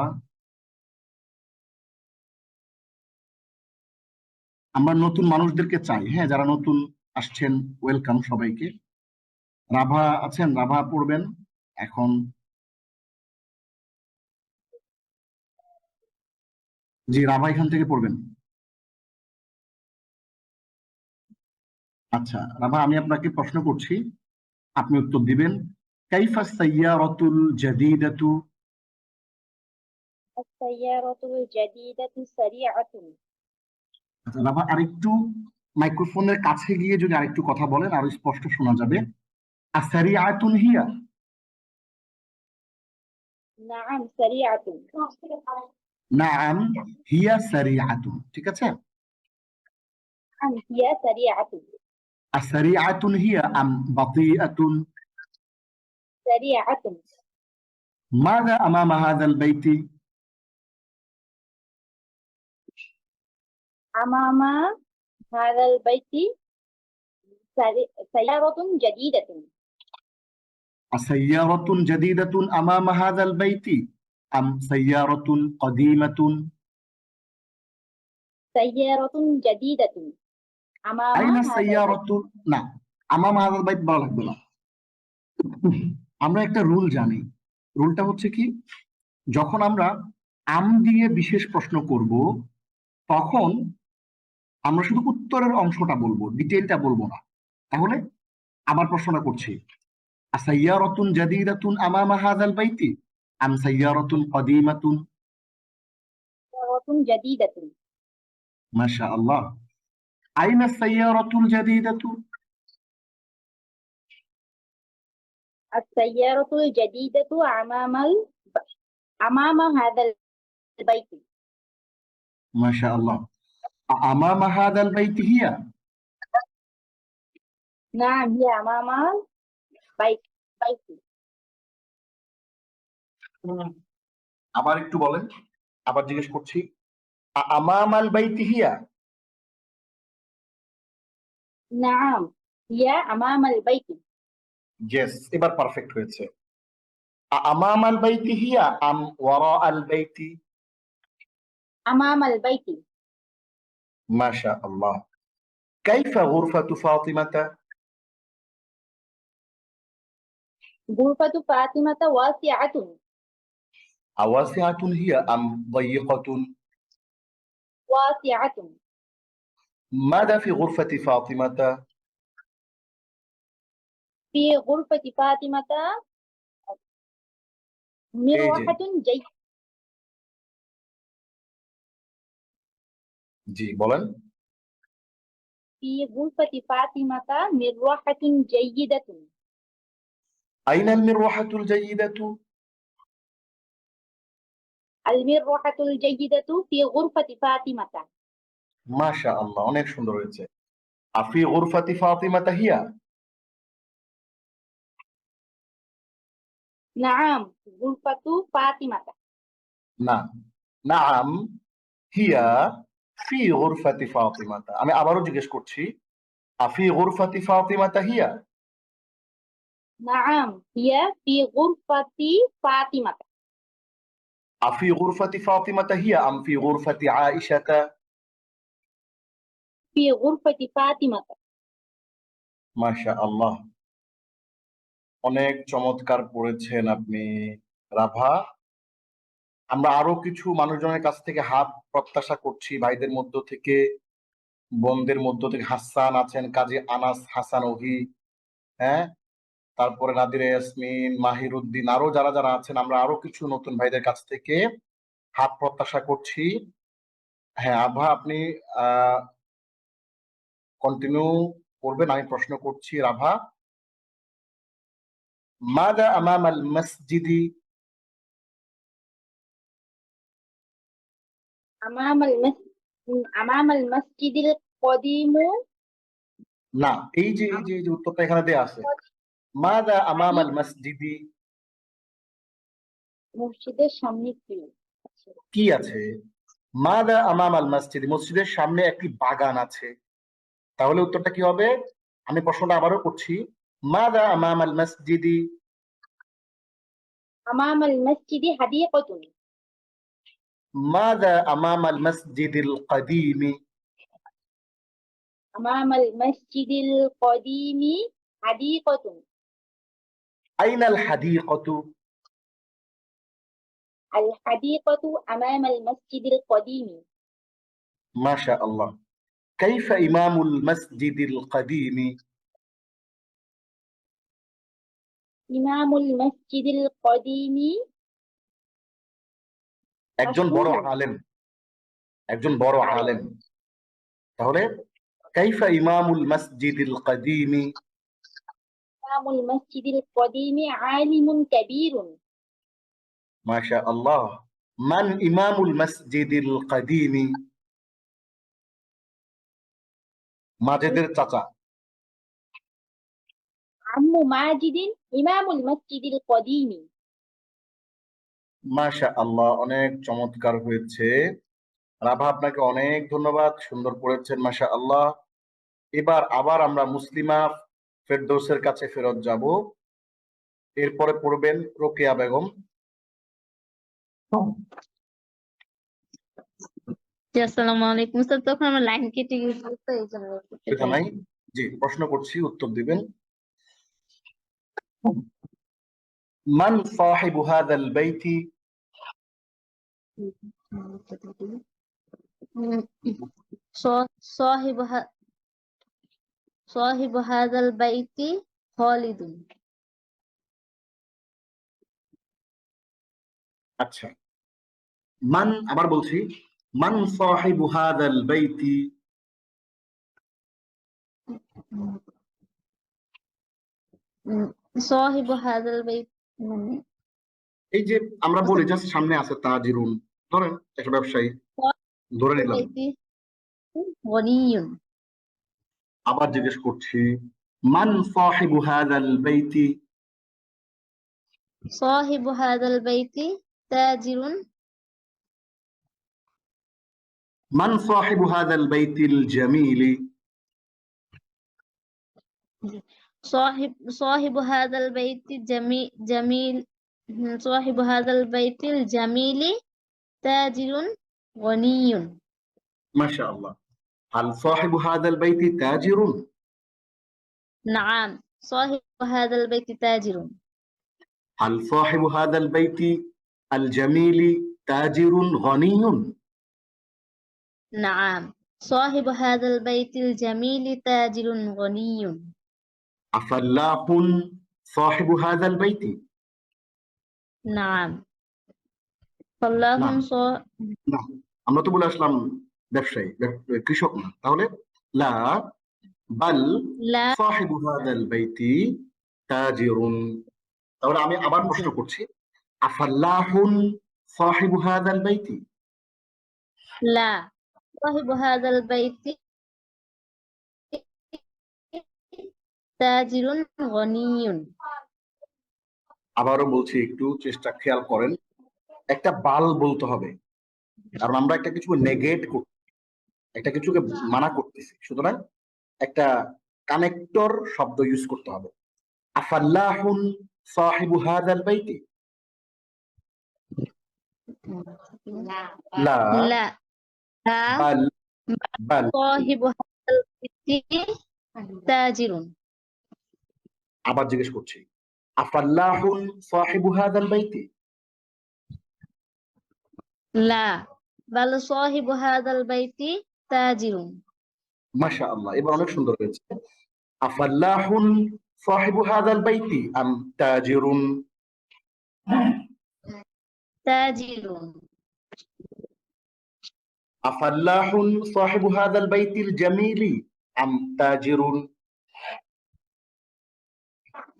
আমরা নতুন মানুষদেরকে চাই, হ্যাঁ, যারা নতুন আসছেন ওয়েলকাম সবাইকে। রাভা আছেন, রাভা পড়বেন এখন। জি, রাভা এখান থেকে পড়বেন। আচ্ছা রাভা, আমি আপনাকে প্রশ্ন করছি, আপনি উত্তর দিবেন। কাইফা সাইয়ারাতুল জাদিদাতু,
আস-সাইয়ারাতুল জাদিদাতু সারিআতুন।
আচ্ছা রাভা, আরেকটু মাইক্রোফোনের কাছে গিয়ে যদি আরেকটু কথা বলেন আরো স্পষ্ট শোনা যাবে। আসারিআতুন হিয়া,
নাআম সারিআতুন।
নাআম হিয়া সারিআতুন, ঠিক আছে।
নাআম হিয়া সারিআতুন।
আসারিআতুন হিয়া আম বাতিআতুন,
সারিআতুন।
মাযা আমামা হাযাল বাইতি,
আমামা হাযাল বাইতি সাইয়ারাতুন জাদিদাতুন।
আসাইয়ারাতুন জাদিদাতুন আমামা হাযাল বাইতি আম সাইয়ারাতুন কদিমাতুন,
سيارة جديدة أمام
আইনা
هذا البيت
সাইয়ারাতু, না, আমাম হাযাল বাইত বলা লাগবে না। আমরা একটা রুল জানি। রুলটা হচ্ছে কি, যখন আমরা আম দিয়ে বিশেষ প্রশ্ন করব, তখন আমরা শুধু উত্তরের অংশটা বলবো, ডিটেইলটা বলবো না। তাহলে আবার প্রশ্নটা করছি, আসাইয়ারাতুন জাদিদাতুন আমামা হাযাল বাইতি আম সাইয়ারাতুন কদিমাতুন?
سيارة جديدة
মাশাআল্লাহ। আইনা সাইয়ারাতুল জাদিদাতু?
السيارة الجديدة أمام هذا البيت
মাশাআল্লাহ। আমামা হাযাল বাইতি হিয়া?
نعم هي أمام بيت
আবার একটু বলেন, আবার জিজ্ঞেস করছি, আমামাল বাইতি হিয়া?
نعم هي أمام البيت
ইয়েস, এবার পারফেক্ট হয়েছে। আমামাল বাইতি হিয়া আম ওয়ারাআল বাইতি?
أمام البيت
মাশাআল্লাহ। কাইফা গুরফাতু ফাতিমাতা?
غرفة فاطمة واسعة
আওয়াসিআতুন হিয়া আম দায়িকাতুন?
واسعة
মাযা ফি গুরফাতি ফাতিমাতা?
في غرفة فاطمة
এই যে,
مروحة جيدة
জি বলেন।
في غرفة فاطمة مروحة جيدة
আইনাল মিরওয়াহাতুল জাইয়িদাতু?
المروحة الجيدة في غرفة فاطمة
মাশাআল্লাহ, অনেক সুন্দর হয়েছে। আফি গুরফাতি ফাতিমাতা হিয়া?
نعم غرفة فاطمة
না, নাআম হিয়া ফি গুরফাতি ফাতিমাতা। আমি আবারও জিজ্ঞেস করছি, আফি গুরফাতি ফাতিমাতা হিয়া?
نعم هي في غرفة فاطمة
আফি গুরফাতি ফাতিমাতা হিয়া আম ফি গুরফাতি আয়েশাতা?
في غرفة فاطمة
মাশাআল্লাহ, অনেক চমৎকার পড়েছেন আপনি রাভা। আমরা আরো কিছু মানুষজনের কাছ থেকে হাত প্রত্যাশা করছি, ভাইদের মধ্য থেকে, বোনদের মধ্য থেকে। হাসান আছেন, কাজী আনাস হাসান ওহি, হ্যাঁ, তারপরে নাদিরা ইয়াসমিন, মাহির উদ্দিন, আরো যারা যারা আছেন, আমরা আরো কিছু নতুন ভাইদের কাছ থেকে হাত প্রত্যাশা করছি। হ্যাঁ আভা, আপনি কন্টিনিউ করবেন, আমি প্রশ্ন করছি। রাভা, মাযা আমামাল মসজিদি?
أمام المسجد القديم
না, এই যে উত্তরটা এখানে দেয়া আছে, মাযা আমামাল মসজিদি,
মসজিদের সামনে
কি আছে? মাযা আমামাল মসজিদি, মসজিদের সামনে একটি বাগান আছে। তাহলে উত্তরটা কি হবে? আমি প্রশ্নটা আবারও করছি, মাযা আমামাল মসজিদি?
أمام المسجد حديقة
মাযা আমামাল মসজিদিল কদীমি?
أمام المسجد القديم حديقة
আইনাল হাদীকাতু?
الحديقة أمام المسجد القديم
মাশাআল্লাহ। কাইফা ইমামুল মসজিদিল কদীমি?
إمام المسجد القديم
একজন বড় আলেম, একজন বড় আলেম। তাহলে কাইফা ইমামুল মসজিদিল কদীমি?
إمام المسجد القديم عالم كبير
মাশাআল্লাহ। মান ইমামুল মসজিদিল কদীমি? মাজেদের চাচা।
عم ماجد إمام المسجد القديم
মাশাআল্লাহ, অনেক চমৎকার হয়েছে। রাভা, আপনাকে অনেক ধন্যবাদ, সুন্দর পড়েছেন মাশাআল্লাহ। এবার আবার আমরা মুসলিমা ফেরদৌসের কাছে ফেরত যাব। এরপরে পড়বেন রোকেয়া বেগম।
জি, আসসালামু আলাইকুম স্যার। তখন আমার লাইন কেটে গেছিল তো এই জন্য করতে
সেটা
পারি
নাই। জি, প্রশ্ন করছি, উত্তর দিবেন। মান সাহিবু হাদাল বাইতি?
صاحب صاحب هذا البيت خالد.
আচ্ছা, মান, আবার বলছি, মান সাহিবু হাদাল বাইতি?
صاحب هذا البيت মানে
এই যে আমরা বলি জাস্ট সামনে আছে তাজিরুন, ধরেন একটা ব্যবসায়ী, ধরে নিলাম।
البيت غني.
আবার জিজ্ঞেস করছি, মান সাহিবু হাদাল বাইতি?
صاحب هذا البيت تاجر.
মান সাহিবু হাদাল বাইতিল জামিলি?
صاحب هذا البيت جميل. صاحب هذا البيت الجميل تاجر غني.
মাশাআল্লাহ। হাল সাহিবু হাদাল বাইতি তাজিরুন?
نعم صاحب هذا البيت تاجر.
হাল সাহিবু হাদাল বাইতি আল জামিলি তাজিরুন গনিয়ুন?
نعم صاحب هذا البيت الجميل تاجر غني.
আফাল্লাহুন সাহিবু হাদাল বাইতি?
نعم فالله
না, না, আমরা তো বলে আসলাম ব্যবসায়ী, কৃষক না। তাহলে লা বাল
لا
সাহিবু হাদাল বাইতি তাজিরুন। তাহলে আমি আবার প্রশ্ন করছি, আফাল্লাহুন সাহিবু হাদাল বাইতি?
لا صاحب هذا البيت تاجر غني.
আবারও বলছি, একটু চেষ্টা খেয়াল করেন, একটা বাল বলতে হবে, কারণ আমরা একটা কিছু নেগেট করছি, একটা কিছুকে মানা করতেছি, সুতরাং একটা কানেক্টর শব্দ ইউজ করতে হবে। আফাল্লাহুন সাহিবু হাদাল বাইতি? লা
لا
বাল বাল
صاحب هذا البيت تاجر.
আবার জিজ্ঞেস করছি, আফাল্লাহুন সাহিবু হাদাল বাইতি?
لا بل صاحب هذا البيت تاجر.
মাশাআল্লাহ, এবার অনেক সুন্দর হয়েছে। আফাল্লাহুন সাহিবু হাদাল বাইতি আম তাজিরুন?
تاجر.
আফাল্লাহুন সাহিবু হাদাল বাইতিল জামিলি আম তাজিরুন?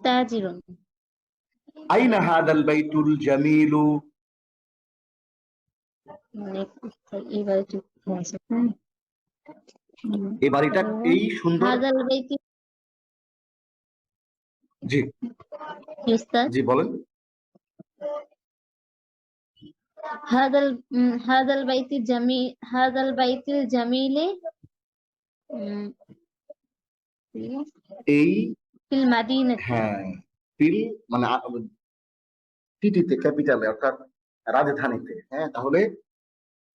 تاجر.
আইনা হাদাল বাইতুল জামিলু?
এবারে ঠিক আছে।
এই বাড়িটা, এই সুন্দর।
هذا البيت
জি,
يستاذ
জি বলেন।
هذا البيت الجميل هذا البيت الجميل
এই,
في المدينة.
হ্যাঁ, ফিল মানে সিটিতে, ক্যাপিটালে, অর্থাৎ রাজধানীতে। হ্যাঁ, তাহলে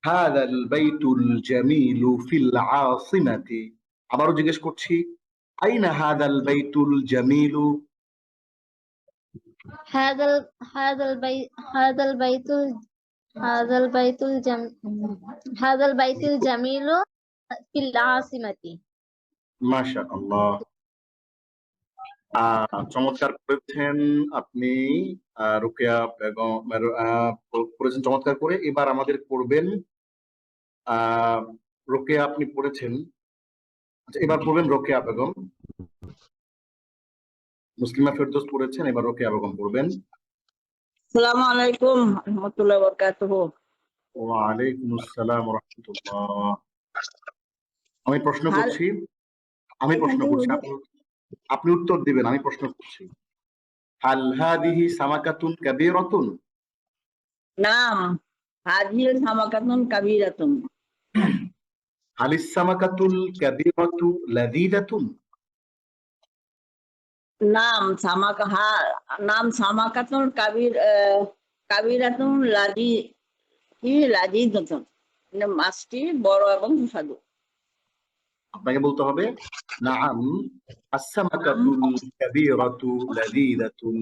হাদাল বাইতুল জামিলু ফিল আസിমাতি। আবারও জিজ্ঞেস করছি, আইনা হাদাল বাইতুল জামিলু?
هذا البيت هذا البيت الجميل في العاصمة.
মাশাআল্লাহ, চমৎকার করেছেন আপনি। রোকেয়া বেগম করেছেন চমৎকার করে। এবার আমাদের পড়বেন, রোকেয়া আপনি পড়েছেন। আচ্ছা, এবার পড়বেন রোকেয়া বেগম। মুসলিমা ফেরদৌস পড়েছেন, এবার রোকেয়া বেগম পড়বেন।
আসসালামু আলাইকুম রহমতুল্লাহ বরকাতুহু।
ওয়ালাইকুম আসসালাম ওয়া রাহমাতুল্লাহ। আমি প্রশ্ন করছি, আপনি উত্তর দিবেন। আমি প্রশ্ন করছি, হাল হাদিহি সামাকাতুন কাবীরাতুন?
নাম হাজির সামাকাতুন কাবীরাতুন।
হালিস সামাকাতুল কাবীরাতু লাযীযাতুন?
নাম সামাকাতুন কাবীরাতুন লাযীযাতুন। মাছটি বড় এবং সুস্বাদু।
আপনাকে বলতে হবে নাআম আস-সামাকাতুল কাবীরাতু লাযীযাতুন।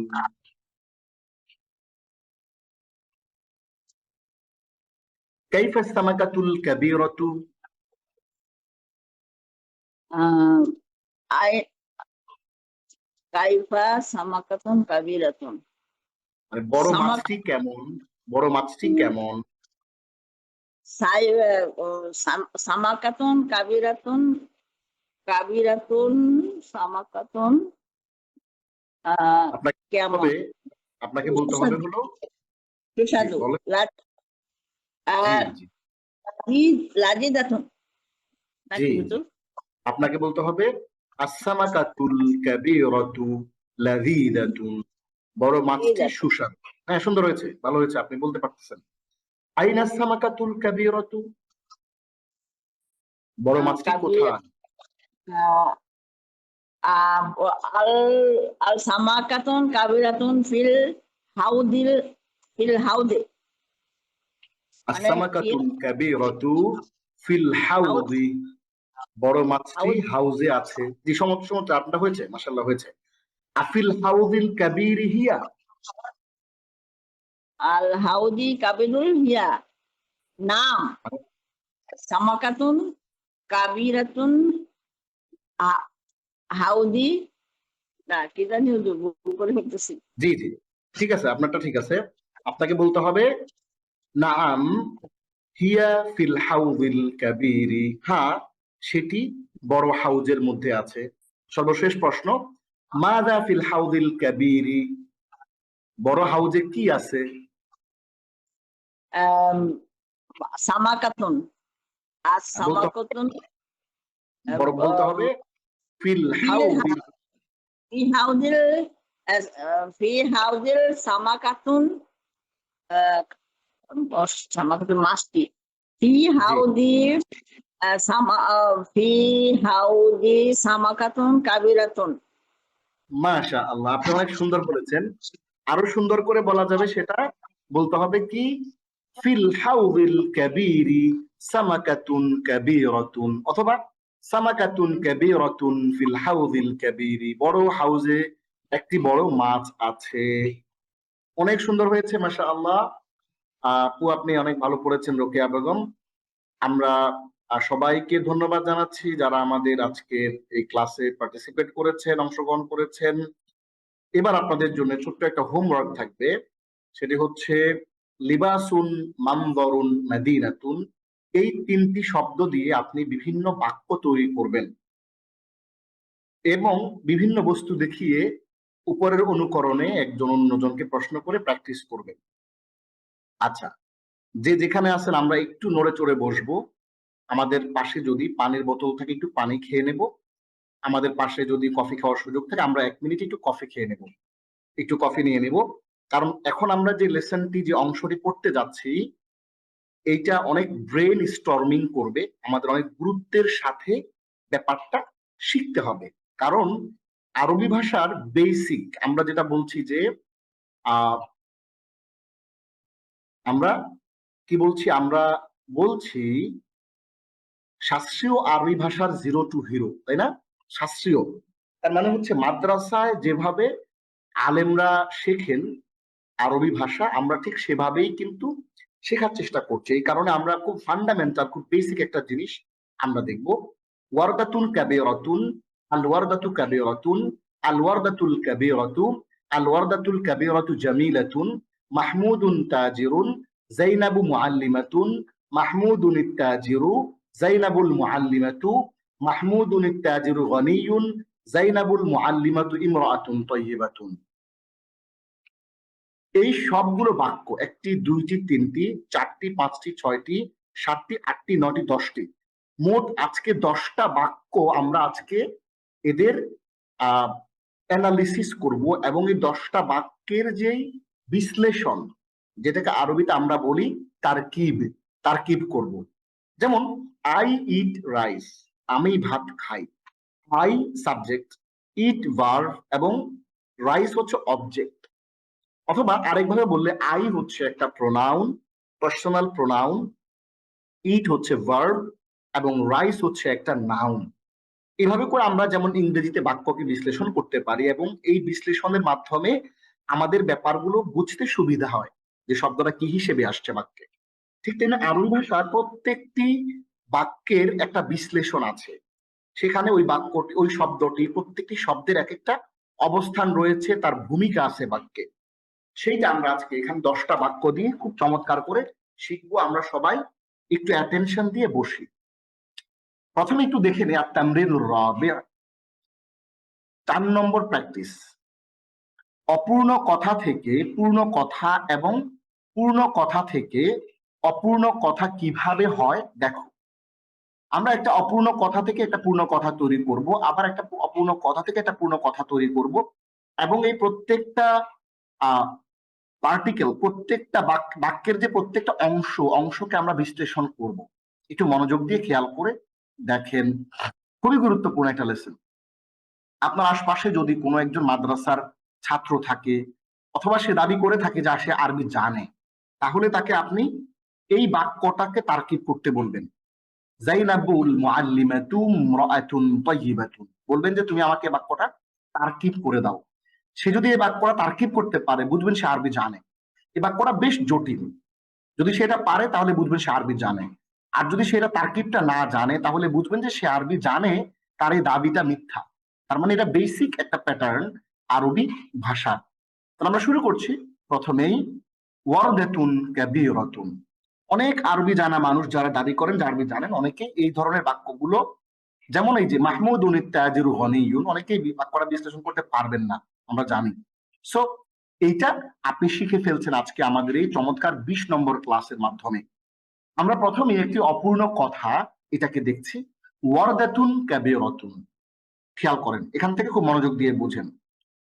কাইফা আস-সামাকাতুল কাবীরাতু?
আহ, আই কাইফা সামাকাতুন কাবীরাতুন।
মানে বড়
সামাক
মাছটি কেমন? বড় মাছটি কেমন?
সামাকাতুন কাবীরাতুন সামাকাতুন
আপনাকে
কেমন?
হবে আপনাকে বলতে হবে হলো
সুস্বাদু।
বলেন। জি জি
লাজিদাতুন
জি
নাকি
জি।
হুজুর?
আপনাকে বলতে হবে আস-সামাকাতুল কাবীরাতু লাযীযাতুন। বড় মাছটি
লাযীযাতুন।
সুস্বাদু। হ্যাঁ, সুন্দর হয়েছে, ভালো হয়েছে, আপনি বলতে পারতেছেন। আইনা আস-সামাকাতুল কাবীরাতু? বড় মাছটি
কাবীর
কোথায়?
আল আল সামাকাতুন কাবীরাতুন ফিল হাউদে। মানে
আস-সামাকাতুল কাবীরাতু ফিল হাউদি। বড় মাছটি
হাউদ
হাউজে আছে। জি, সমস্ত আপনার হয়েছে, মাশাআল্লাহ হয়েছে। আফিল হাউদিল কাবীরি হিয়া?
আল হাউদি কাবিরুল হিয়া। নাম সামাকাতুন কাবীরাতুন হাউদি। না কি জানি হুজুর, ভুল করে ফেলতেছি।
জি জি, ঠিক আছে, আপনারটা ঠিক আছে। আপনাকে বলতে হবে নাআম হিয়া ফিল হাউদিল কাবীরি। হ্যাঁ, সেটি বড় হাউজের মধ্যে আছে। সর্বশেষ প্রশ্ন, মাযা ফিল হাউদিল কাবীরি? বড় হাউজে কি আছে?
সামাকাতুন আর
বলতে
সামাকাতুন
বড় বলতে হবে ফিল হাউদিল।
ফি হাউদিল ফি হাউদিল সামাকাতুন সামাকাতুন মাছটি ফি হাউদি ফি হাউদি সামাকাতুন কাবীরাতুন।
মাশাআল্লাহ, আপনি অনেক সুন্দর বলেছেন। আরো সুন্দর করে বলা যাবে, সেটা বলতে হবে কি ফিল হাউদিল কাবীরি সামাকাতুন কাবীরাতুন, অথবা সামাকাতুন কাবীরাতুন ফিল হাউদিল কাবীরি। বড় হাউজে একটি বড় মাছ আছে। অনেক সুন্দর হয়েছে, মাশাআল্লাহ। আপু, আপনি অনেক ভালো পড়েছেন, রোকেয়া বেগম। আমরা সবাইকে ধন্যবাদ জানাচ্ছি যারা আমাদের আজকের এই ক্লাসে পার্টিসিপেট করেছেন, অংশগ্রহণ করেছেন। এবার আপনাদের জন্য ছোট্ট একটা হোমওয়ার্ক থাকবে, সেটি হচ্ছে লিবাসুন মামদরুন মাদিনাতুন। এই 3টি শব্দ দিয়ে আপনি বিভিন্ন বাক্য তৈরি করবেন এবং বিভিন্ন বস্তু দেখিয়ে উপরের অনুকরণে একজন অন্যজনকে প্রশ্ন করে প্র্যাকটিস করবেন। আচ্ছা, যে যেখানে আছেন আমরা একটু নড়ে চড়ে বসবো। আমাদের পাশে যদি পানির বোতল থাকে একটু পানি খেয়ে নেব। আমাদের পাশে যদি কফি খাওয়ার সুযোগ থাকে আমরা 1 মিনিট একটু কফি খেয়ে নেব, একটু কফি নিয়ে নেব। কারণ এখন আমরা যে লেসনটি, যে অংশটি পড়তে যাচ্ছি, এইটা অনেক ব্রেন স্টর্মিং করবে, আমাদের অনেক গুরুত্বের সাথে ব্যাপারটা শিখতে হবে। কারণ আরবি ভাষার বেসিক আমরা যেটা বলছি যে আমরা কি বলছি, আমরা বলছি শাস্ত্রীয় আরবি ভাষার 0 to hero, তাই না? শাস্ত্রীয় তার মানে হচ্ছে মাদ্রাসায় যেভাবে আলেমরা শেখেন আরবি ভাষা, আমরা ঠিক সেভাবেই কিন্তু শেখার চেষ্টা করছি। এই কারণে আমরা খুব ফান্ডামেন্টাল, খুব বেসিক একটা জিনিস আমরা দেখব। ওয়ারদাতুন কাবীরাতুন, আল ওয়ারদাতু কাবীরাতুন, আল ওয়ারদাতুল কাবীরাতু, আল ওয়ারদাতুল কাবীরাতু জামিলাতুন, মাহমুদুন তাজিরুন, যায়নাবু মুআল্লিমাতুন, মাহমুদুন তাজিরু, যায়নাবুল মুআল্লিমাতু, মাহমুদুন তাজিরু গনিয়ুন, যায়নাবুল মুআল্লিমাতু ইমরাআতুন তাইয়্যিবাতুন। এই সবগুলো বাক্য 1টি 2টি 3টি 4টি 5টি 6টি 7টি 8টি 9টি 10টি, মোট আজকে 10টা বাক্য আমরা আজকে এদের অ্যানালিসিস করব এবং এই 10টা বাক্যের যেই বিশ্লেষণ, যেটাকে আরবিতে আমরা বলি তারকিব করব। যেমন আই ইট রাইস, আমি ভাত খাই। আই সাবজেক্ট, ইট ভার্ব এবং রাইস হচ্ছে অবজেক্ট। অথবা আরেকভাবে বললে আই হচ্ছে একটা প্রোনাউন, পার্সোনাল প্রোনাউন, ইট হচ্ছে ভার্ব এবং রাইস হচ্ছে একটা নাউন। এভাবে করে আমরা যেমন ইংরেজিতে বাক্যকে বিশ্লেষণ করতে পারি এবং এই বিশ্লেষণের মাধ্যমে আমাদের ব্যাপারগুলো বুঝতে সুবিধা হয় যে শব্দটা কি হিসেবে আসছে বাক্যে। ঠিক তেমনি আরবি ভাষার প্রত্যেকটি বাক্যের একটা বিশ্লেষণ আছে, সেখানে ওই বাক্যটি ওই শব্দটি প্রত্যেকটি শব্দের এক একটা অবস্থান রয়েছে, তার ভূমিকা আছে বাক্যে। সেইটা আমরা আজকে এখানে 10টা বাক্য দিয়ে খুব চমৎকার করে শিখবো। আমরা সবাই একটু অ্যাটেনশন দিয়ে বসি। প্রথমে একটু দেখে নেই আত-তামরিনুর রাবি', 4 নম্বর প্র্যাকটিস। অপূর্ণ কথা থেকে পূর্ণ কথা এবং পূর্ণ কথা থেকে অপূর্ণ কথা কিভাবে হয় দেখো। আমরা একটা অপূর্ণ কথা থেকে একটা পূর্ণ কথা তৈরি করব, আবার একটা অপূর্ণ কথা থেকে একটা পূর্ণ কথা তৈরি করব, এবং এই প্রত্যেকটা পার্টিকেল, প্রত্যেকটা বাক্যের যে প্রত্যেকটা অংশকে আমরা বিশ্লেষণ করব। একটু মনোযোগ দিয়ে খেয়াল করে দেখেন, খুবই গুরুত্বপূর্ণ একটা লেসন। আপনার আশপাশে যদি কোনো একজন মাদ্রাসার ছাত্র থাকে অথবা সে দাবি করে থাকে যে সে আরবি জানে, তাহলে তাকে আপনি এই বাক্যটাকে তারকিব করতে বলবেন। যাইনাবুল মুআল্লিমাতু ইমরাআতুন তাইয়্যিবাতুন, বলবেন যে তুমি আমাকে বাক্যটা তারকিব করে দাও। সে যদি এই বাক্যটা তারকিব করতে পারে বুঝবেন সে আরবি জানে। এই বাক্যটা বেশ জটিল, যদি সেটা পারে তাহলে বুঝবেন সে আরবি জানে। আর যদি সেটা তারকিবটা না জানে তাহলে বুঝবেন যে সে আরবি জানে, তার এই দাবিটা মিথ্যা। তার মানে এটা বেসিক একটা প্যাটার্ন আরবি ভাষা। তাহলে আমরা শুরু করছি। প্রথমেই ওয়ারদাতুন কাবীরাতুন। অনেক আরবি জানা মানুষ যারা দাবি করেন যে আরবি জানেন, অনেকে এই ধরনের বাক্যগুলো, যেমন এই যে মাহমুদুন ইত্তাজিরু গনিয়ুন, অনেকেই বাক্যটা বিশ্লেষণ করতে পারবেন না, আমরা জানি। সো এইটা আপনি শিখে ফেলছেন আজকে আমাদের এই চমৎকার 20 নম্বর ক্লাসের মাধ্যমে। আমরা প্রথমে একটি অপূর্ণ কথা এটাকে দেখছি, ওয়ারদাতুন কাবীরাতুন। খেয়াল করেন, এখান থেকে খুব মনোযোগ দিয়ে বুঝেন।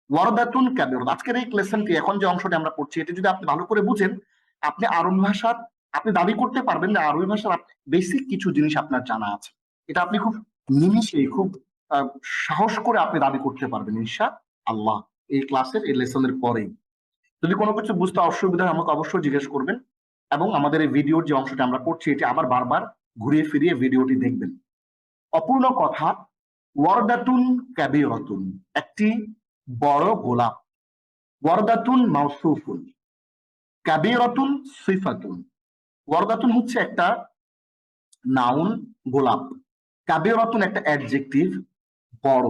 ওয়ারদাতুন কাবীরাতুন, আজকের এই লেসনটি, এখন যে অংশটি আমরা পড়ছি, এটা যদি আপনি ভালো করে বুঝেন, আপনি আরবি ভাষার, আপনি দাবি করতে পারবেন যে আরবি ভাষার বেসিক কিছু জিনিস আপনার জানা আছে। এটা আপনি খুব নিমিষে, খুব সাহস করে আপনি দাবি করতে পারবেন ইনশাআল্লাহ এই ক্লাসের, এই লেসনের পরেই। যদি কোনো কিছু বুঝতে অসুবিধা হয় আমাকে অবশ্যই জিজ্ঞেস করবেন, এবং আমাদের এই ভিডিওর যে অংশটা আমরা পড়ছি এটি আবার বারবার ঘুরিয়ে ফিরিয়ে ভিডিওটি দেখবেন। অপূর্ণ কথা, ওয়ারদাতুন কাবীরাতুন, একটি বড় গোলাপ। ওয়ারদাতুন মাওসুফুন, কাবীরাতুন সিফাতুন। ওয়ারদাতুন হচ্ছে একটা নাউন, গোলাপ। কাবীরাতুন একটা অ্যাডজেক্টিভ, বড়।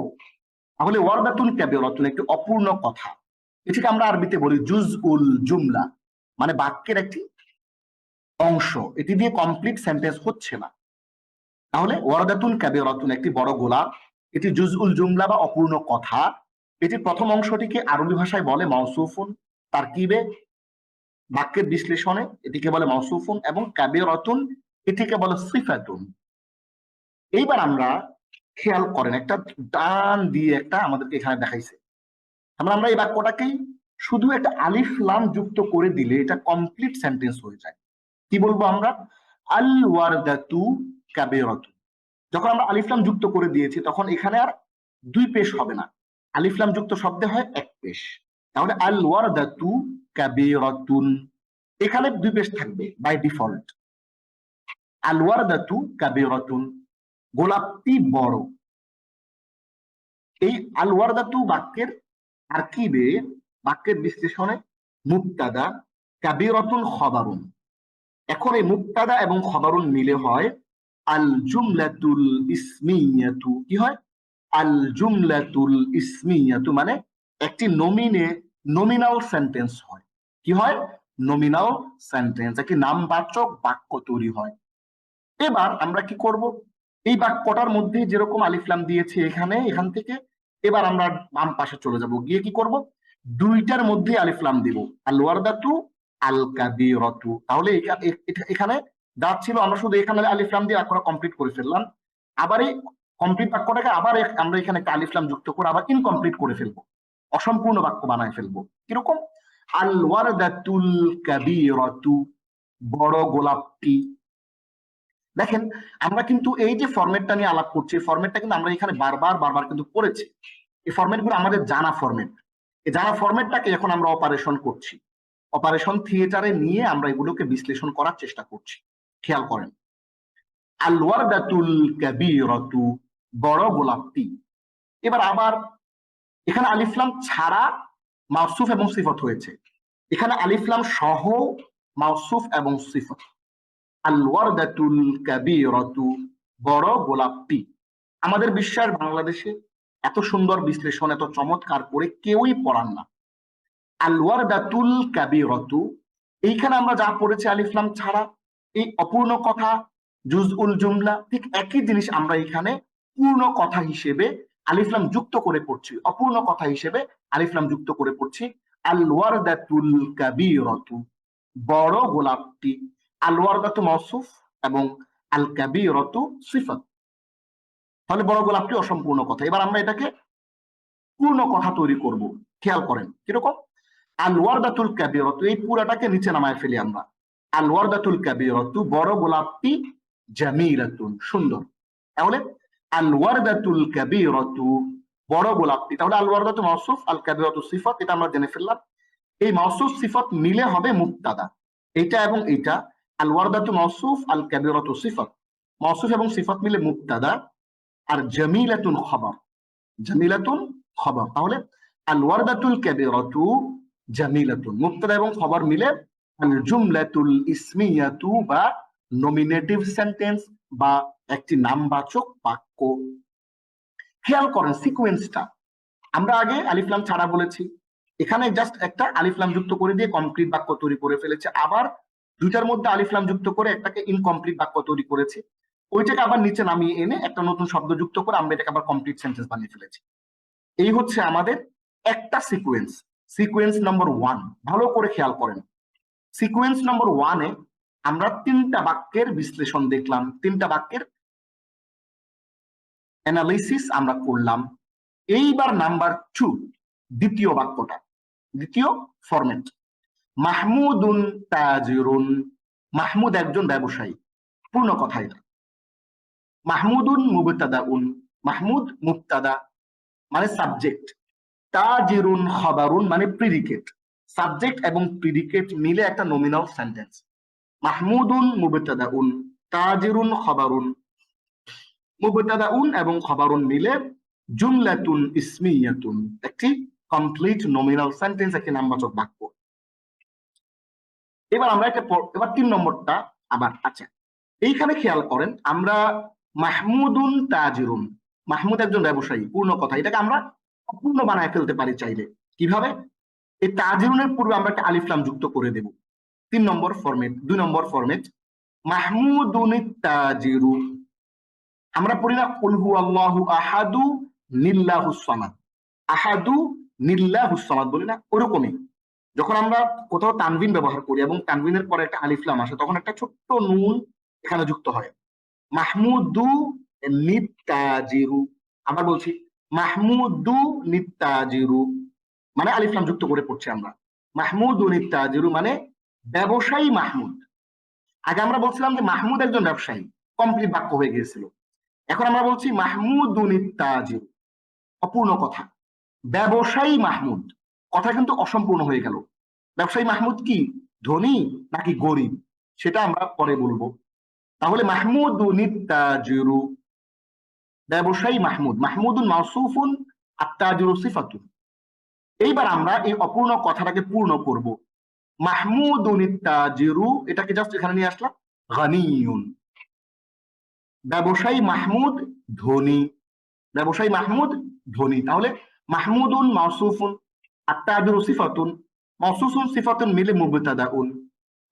তাহলে ওয়ারদাতুন কাবীরাতুন একটি অপূর্ণ কথা। এটাকে আমরা আরবিতে বলি জুজউল জুমলা, মানে বাক্যের একটি অংশ, এটি দিয়ে কমপ্লিট সেন্টেন্স হচ্ছে না। তাহলে ওয়ারদাতুন কাবীরাতুন একটি বড় গোলাপ, এটি জুজউল জুমলা বা অপূর্ণ কথা। এটির প্রথম অংশটিকে আরবি ভাষায় বলে মাওসুফুন, তারকিবে বাক্যের বিশ্লেষণে এটিকে বলে মাওসুফুন, এবং কাবীরাতুন এটিকে বলে সিফাতুন। এইবার আমরা খেয়াল করেন, একটা ডান দিয়ে একটা আমাদেরকে এখানে দেখাইছে। আমরা এই বাক্যটাকেই শুধু একটা আলিফ লাম যুক্ত করে দিলে এটা কমপ্লিট সেন্টেন্স হয়ে যায়। কি বলবো আমরা? আল ওয়ারদাতু কাবীরাতুন। যখন আমরা আলিফ লাম যুক্ত করে দিয়েছি তখন এখানে আর 2 পেশ হবে না, আলিফ লাম যুক্ত শব্দে হয় 1 পেশ। তাহলে আল ওয়ারদাতু কাবীরাতুন, এখানে 2 পেশ থাকবে বাই ডিফল্ট। আল ওয়ারদাতু কাবীরাতুন, গোলাপটি বড়। এই আল ওয়ারদাতু বাক্যের তারকিবে, বাক্যের বিশ্লেষণে মুবতাদা, কাবীরাতুন খবরুন। এখন এই মুবতাদা এবং খবরুন মিলে হয় আল জুমলাতুল ইসমিয়াতু। কি হয়? আল জুমলাতুল ইসমিয়াতু, মানে একটি নমিনাল সেন্টেন্স হয়। কি হয়? নমিনাল সেন্টেন্স, একটি নামবাচক বাক্য তৈরি হয়। এবার আমরা কি করব? এই বাক্যটার মধ্যে যেরকম আলিফ লাম দিয়েছি এখান থেকে এবার আমরা বাম পাশে চলে যাব, গিয়ে কি করব? 2টার মধ্যে আলিফ লাম দিব, আল ওয়ারদাতু আল কাবীরাতু। তাহলে এখানে যা ছিল আমরা শুধু এখানে আলিফ লাম দিয়ে বাক্যটা কমপ্লিট করে ফেললাম। আবার এই কমপ্লিট বাক্যটাকে আবার আমরা এখানে আলিফ লাম যুক্ত করে আবার ইনকমপ্লিট করে ফেলবো, অসম্পূর্ণ বাক্য বানায় ফেলবো। কিরকম? আল ওয়ারদাতুল কাবীরাতু, বড় গোলাপটি। দেখেন, আমরা কিন্তু এই যে ফরম্যাটটা নিয়ে আলাপ করছি, এই ফরম্যাটটা কিন্তু আমরা এখানে বারবার কিন্তু পড়েছি। এই ফরম্যাটগুলো আমাদের জানা ফরম্যাট। এই জানা ফরম্যাটটাকে এখন আমরা অপারেশন করছি, অপারেশন থিয়েটারে নিয়ে আমরা এগুলোকে বিশ্লেষণ করার চেষ্টা করছি। খেয়াল করেন, আল ওয়ারদাতুল কাবীরাতু, বড় গোলাপটি। এবার আবার এখানে আলিফ লাম ছাড়া মাউসুফ এবং সিফত হয়েছে, এখানে আলিফ লাম সহ মাউসুফ এবং সিফত। আল ওয়ারদাতুল কাবীরাতু, বড় গোলাপটি। আমাদের বিশ্বাস বাংলাদেশে এত সুন্দর বিশ্লেষণ, এত চমৎকার করে কেউই পড়ান না। আল ওয়ারদাতুল কাবীরাতু, এইখানে আমরা যা পড়েছি আলিফ লাম ছাড়া, এই অপূর্ণ কথা জুজউল জুমলা, ঠিক একই জিনিস আমরা এখানে পূর্ণ কথা হিসেবে আলিফ লাম যুক্ত করে পড়ছি, অপূর্ণ কথা হিসেবে আলিফ লাম যুক্ত করে পড়ছি। আল ওয়ারদাতুল কাবীরাতু, বড় গোলাপটি। আল ওয়ারদাতু মাউসুফ এবং আল কাবীরাতু সিফাত, তাহলে বড় গোলাপটি অসম্পূর্ণ কথা। এবার আমরা এটাকে পূর্ণ কথা তৈরি করব, খেয়াল করেন কিরকম। আল ওয়ারদাতুল কাবীরাতু, এই পুরাটাকে নিচে নামায় ফেলি আমরা। আল ওয়ারদাতুল কাবীরাতু, বড় গোলাপটি, জামিলাতুন, সুন্দর। তাহলে আল ওয়ারদাতুল কাবীরাতু, বড় গোলাপটি। তাহলে আল ওয়ারদাতু মাউসুফ, আল কাবীরাতু সিফাত, এটা আমরা জেনে ফেললাম। এই মাউসুফ সিফাত মিলে হবে মুবতাদা, এটা এবং এটা। আল ওয়ারদাতু মাউসুফ, আল কাবীরাতু সিফাত, মাউসুফ এবং সিফাত মিলে মুবতাদা। আর জামিলাতুন খবর, জামিলাতুন খবর। তাহলে আল ওয়ারদাতুল কাবীরাতু জামিলাতুন, মুবতাদা এবং খবর মিলে আল জুমলাতুল ইসমিয়াতু, বা নমিনেটিভ সেন্টেন্স বা একটি নামবাচক বাক্য। খেয়াল করেন সিকোয়েন্সটা, আমরা আগে আলিফ লাম ছাড়া বলেছি, এখানে জাস্ট একটা আলিফ লাম যুক্ত করে দিয়ে কমপ্লিট বাক্য তৈরি করে ফেলেছে। আবার দুইটার মধ্যে আলিফ লাম যুক্ত করে একটাকে ইনকমপ্লিট বাক্য তৈরি করেছি, ওইটাকে আবার নিচে নামিয়ে এনে একটা নতুন শব্দ যুক্ত করে আমরা এটাকে আবার কমপ্লিট সেন্টেন্স বানিয়ে ফেলেছি। এই হচ্ছে আমাদের একটা সিকোয়েন্স, সিকোয়েন্স নম্বর 1। ভালো করে খেয়াল করেন, সিকোয়েন্স নম্বর 1-এ আমরা 3টা বাক্যের বিশ্লেষণ দেখলাম, 3টা বাক্যের অ্যানালিসিস আমরা করলাম। এইবার নাম্বার 2, দ্বিতীয় বাক্যটা, দ্বিতীয় ফরম্যাট। মাহমুদুন তাজিরুন, মাহমুদ একজন ব্যবসায়ী, পূর্ণ কথা এটা। মাহমুদুন মুবতাদাউন, মাহমুদ মুবতাদা মানে সাবজেক্ট, তাজিরুন খবরুন মানে প্রিডিকেট। সাবজেক্ট এবং প্রিডিকেট মিলে একটা নমিনাল সেন্টেন্স। মাহমুদুন মুবতাদাউন, তাজিরুন খবরুন, মুবতাদাউন এবং খবরুন মিলে জুমলাতুন ইসমিয়াতুন, একটি কমপ্লিট নমিনাল সেন্টেন্স, একটি নামবাচক বাক্য। এবার আমরা এবার 3 নম্বরটা আবার। আচ্ছা, এইখানে খেয়াল করেন, আমরা মাহমুদুন তাজিরুন, মাহমুদ একজন ব্যবসায়ী, পূর্ণ কথা, এটাকে আমরা অপূর্ণ বানায় ফেলতে পারি চাইলে। কিভাবে? এই তাজিরুনের পূর্বে আমরা একটা আলিফ লাম যুক্ত করে দেব। 3 নম্বর ফরম্যাট। 2 নম্বর ফরম্যাট, মাহমুদুন তাজিরু, আমরা পড়ি না কুল হুয়াল্লাহু আহাদু নিল্লাহুস সামাদ, আহাদু নিল্লাহুস সামাদ বলি না, ওরকমই যখন আমরা কোথাও তানবিন ব্যবহার করি এবং তানবিনের পরে একটা আলিফ লাম আসে, তখন একটা ছোট্ট নুন এখানে যুক্ত হয়। মাহমুদু নিত্তাজিরু, আবার বলছি মাহমুদু নিত্তাজিরু, মানে আলিফ লাম যুক্ত করে পড়ছি আমরা। মাহমুদু নিত্তাজিরু মানে ব্যবসায়ী মাহমুদ। আগে আমরা বলছিলাম যে মাহমুদ একজন ব্যবসায়ী, কমপ্লিট বাক্য হয়ে গিয়েছিল। এখন আমরা বলছি মাহমুদু নিত্তাজিরু, অপূর্ণ কথা। ব্যবসায়ী মাহমুদ, কথা কিন্তু অসম্পূর্ণ হয়ে গেল। ব্যবসায়ী মাহমুদ কি ধনী নাকি গরিব সেটা আমরা পরে বলবো। তাহলে মাহমুদুন তাজিরু, ব্যবসায়ী মাহমুদ, মাহমুদুন মাউসুফুন আত-তাজিরু সিফাতুন। এইবার আমরা এই অপূর্ণ কথাটাকে পূর্ণ করব। মাহমুদুন তাজিরু, এটাকে জাস্ট এখানে নিয়ে আসলাম, গানিয়ুন, ব্যবসায়ী মাহমুদ ধনী, ব্যবসায়ী মাহমুদ ধনী। তাহলে মাহমুদুন মাউসুফুন আত-তাজিরু সিফাতুন, মাউসুফুন সিফাতুন মিলে মুবতাদাউন,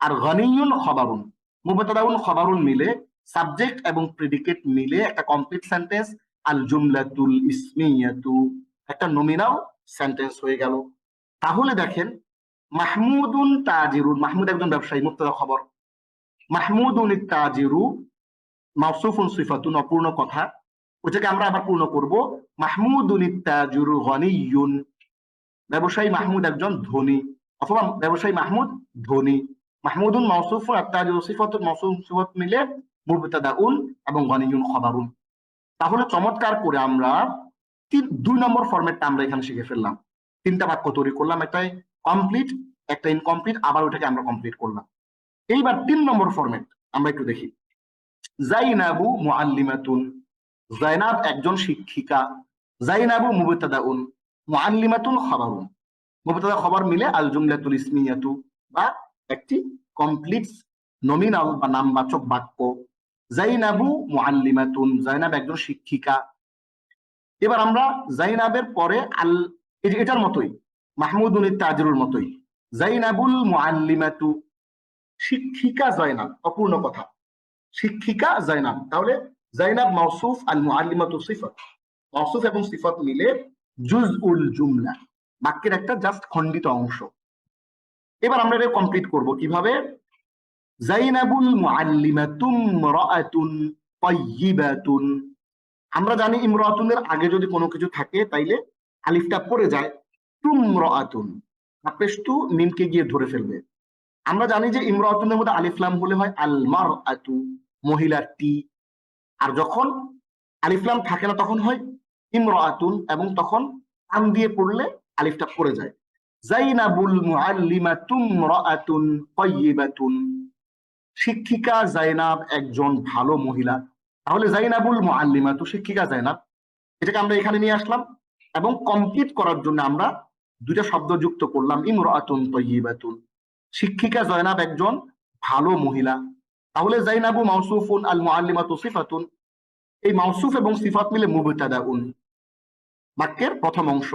আর গানিয়ুন খবরুন, মুবতাদাউন খবরুন মিলে সাবজেক্ট এবং প্রেডিকেট মিলে একটা কমপ্লিট সেন্টেন্স, আল জুমলাতুল ইসমিয়াতু, একটা নমিনাল সেন্টেন্স হয়ে গেল। তাহলে দেখেন, মাহমুদুন তাজিরুন, মাহমুদ একজন ব্যবসায়ী, মুবতাদা খবর। মাহমুদুন তাজিরু মাউসুফুন সিফাতুন, অপূর্ণ কথা, ওটাকে আমরা আবার পূর্ণ করব। মাহমুদুন তাজিরু গানিয়ুন, ব্যবসায়ী মাহমুদ একজন ধনী, অথবা ব্যবসায়ী মাহমুদ ধনী। মাহমুদুন মাউসুফুন আত-তাজিরু সিফাতুন, মাউসুফ সিফাত মিলে মুবতাদাউন এবং গানিয়ুন খবরুন। তাহলে চমৎকার করে আমরা 2 নম্বর ফরম্যাটটা আমরা এখানে শিখে ফেললাম। 3টা বাক্য তৈরি করলাম, একটা কমপ্লিট, একটা ইনকমপ্লিট, আবার ওটাকে আমরা কমপ্লিট করলাম। এইবার 3 নম্বর ফরম্যাট আমরা একটু দেখি। জাইনাবু মুআল্লিমাতুন, জাইনাব একজন শিক্ষিকা। জাইনাবু মুবতাদাউন, মুআল্লিমাতুন খবরুন। মুবতাদা খবর মিলে আল জুমলাতুল ইসমিয়াতু বা একটি কমপ্লিট নমিনাল বা নামবাচক বাক্য। জাইনাবু মুআল্লিমাতুন, জাইনাব একজন শিক্ষিকা। এবার আমরা জাইনাবের পরে আল, এটার মতোই মাহমুদুন তাজিরুল মতোই, জাইনাবুল মুআল্লিমাতু, শিক্ষিকা জাইনাব, অপূর্ণ কথা, শিক্ষিকা জাইনাব। তাহলে জাইনাব মাউসুফ, আল মুআল্লিমাতু সিফাত, মাউসুফ এবং সিফাত মিলে জুজউল জুমলা, বাক্যের একটা জাস্ট খণ্ডিত অংশ। এবার আমরা এটা কমপ্লিট করব কিভাবে? জাইনাবুল মুআল্লিমাতুম ইমরাআতুন তাইয়্যিবাতুন। আমরা জানি ইমরাতুনের আগে যদি কোনো কিছু থাকে তাইলে আলিফটা পড়ে যায়, তুমরাআতুন, আপেষ্টু মিমকে গিয়ে ধরে ফেলবে। আমরা জানি যে ইমরাতুনের মধ্যে আলিফ লাম হলে হয় আল মারআতু, মহিলাটি। আর যখন আলিফ লাম থাকে না তখন হয় ইমরাতুন, এবং তখন আম দিয়ে পড়লে আলিফটা পড়ে যায়। জাইনাবুল মুআল্লিমাতুম ইমরাআতুন তাইয়্যিবাতুন, শিক্ষিকা জাইনাব একজন ভালো মহিলা। তাহলে জাইনাবুল মুআল্লিমাতু, শিক্ষিকা জাইনাব, এটাকে আমরা এখানে নিয়ে আসলাম এবং কমপ্লিট করার জন্য আমরা দুইটা শব্দ যুক্ত করলাম, ইমরাআতুন তাইয়্যিবাতুন, শিক্ষিকা জাইনাব একজন ভালো মহিলা। তাহলে জাইনাবু মাউসুফুন, আল মুআল্লিমাতু সিফাতুন, এই মাউসুফ এবং সিফাত মিলে মুবতাদাউন, বাক্যের প্রথম অংশ।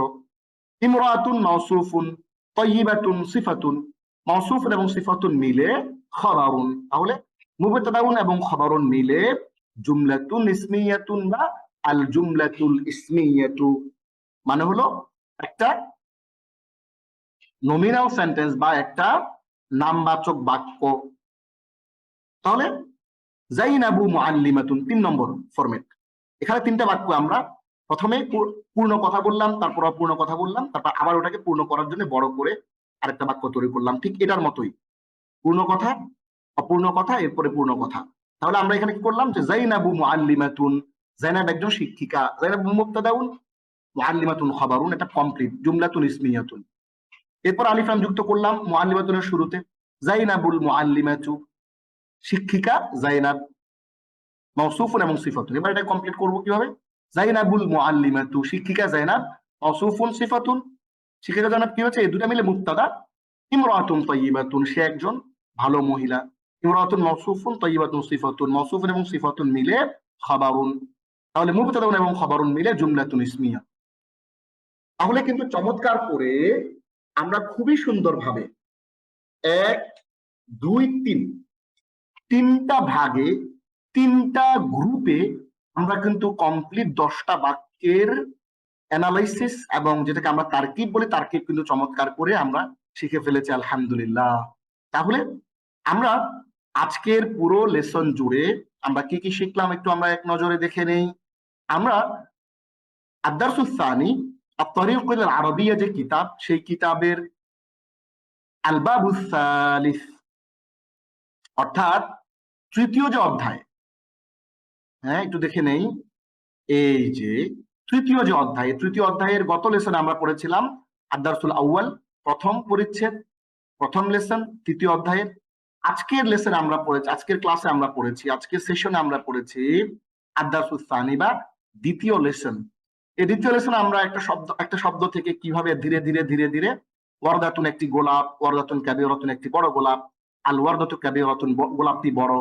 ইমরাআতুন মাউসুফুন, তাইয়্যিবাতুন সিফাতুন, মাউসুফ এবং সিফাতুন মিলে খবরুন। তাহলে মুবতাদাউন এবং খবরুন মিলে জুমলাতুন ইসমিয়াতুন বা আল জুমলাতুল ইসমিয়াতু, মানে হলো একটা নমিনাল সেন্টেন্স বা একটা নামবাচক বাক্য। তাহলে জাইনাবু মুআল্লিমাতুন 3 নম্বর ফরম্যাট। এখানে 3টা বাক্য আমরা প্রথমে পূর্ণ কথা বললাম, তারপর অপূর্ণ কথা বললাম, তারপর আবার ওটাকে পূর্ণ করার জন্য বড় করে আরেকটা বাক্য তৈরি করলাম। ঠিক এটার মতোই পূর্ণ কথা, অপূর্ণ কথা, এরপরে পূর্ণ কথা। তাহলে আমরা এখানে কি করলাম যে জাইনাবু মুআল্লিমাতুন, জাইনাব একজন শিক্ষিকা, জাইনাবু মুবতাদাউন, মুআল্লিমাতুন খবরুন, এটা কমপ্লিট জুমলাতুন ইসমিয়াতুন। এরপর আলিফ লাম যুক্ত করলাম মুআল্লিমাতুনের শুরুতে, জাইনাবুল মুআল্লিমাতু, শিক্ষিকা জাইনাব, মাউসুফুন এবং সিফাতুন। এবার এটা কমপ্লিট করব কিভাবে? জাইনাবুল মুআল্লিমাতু, শিক্ষিকা জাইনাব, মাউসুফুন সিফাতুন, শিক্ষিকা জাইনাব কি হচ্ছে? এই দুটো মিলে মুবতাদা। ইমরাআতুন তাইয়্যিবাতুন, সে একজন ভালো মহিলা। ইমরাআতুন মাউসুফুন, তাইয়্যিবাতুন সিফাতুন, মাউসুফুন এবং সিফাতুন মিলে খবরুন। তাহলে মুবতাদাউন এবং খবরুন মিলে জুমলাতুন ইসমিয়া। তাহলে কিন্তু চমৎকার করে আমরা খুবই সুন্দরভাবে 1, 2, 3 তিনটা ভাগে, 3টা গ্রুপে আমরা কিন্তু কমপ্লিট 10টা বাক্যের অ্যানালাইসিস এবং যেটাকে আমরা তারকিব বলি, তারকিব কিন্তু চমৎকার করে আমরা শিখে ফেলেছি, আলহামদুলিল্লাহ। তাহলে আমরা আজকের পুরো লেসন জুড়ে আমরা কি কি শিখলাম একটু আমরা এক নজরে দেখে নেই। আমরা আদ-দারসুস সানি আত-তারিক ইলাল আরাবিয়া যে কিতাব, সেই কিতাবের আল-বাবুস সালিস অর্থাৎ তৃতীয় যে অধ্যায়, হ্যাঁ একটু দেখে নেই, এই যে তৃতীয় যে অধ্যায়, তৃতীয় অধ্যায়ের গত লেসনে আমরা পড়েছিলাম আদ-দারসুল আউয়াল, প্রথম পরিচ্ছেদ, প্রথম লেসন তৃতীয় অধ্যায়ের। আজকের লেসনে আমরা পড়েছি, আজকের ক্লাসে আমরা পড়েছি, আজকের সেশনে আমরা পড়েছি আদ-দারসুস সানি বা দ্বিতীয় লেসন। এই দ্বিতীয় লেসনে আমরা একটা শব্দ থেকে কিভাবে ধীরে ধীরে ধীরে ধীরে ওয়ারদাতুন একটি গোলাপ, ওয়ারদাতুন কাবীরাতুন একটি বড় গোলাপ, আল ওয়ারদাতু কাবীরাতুন গোলাপটি বড়,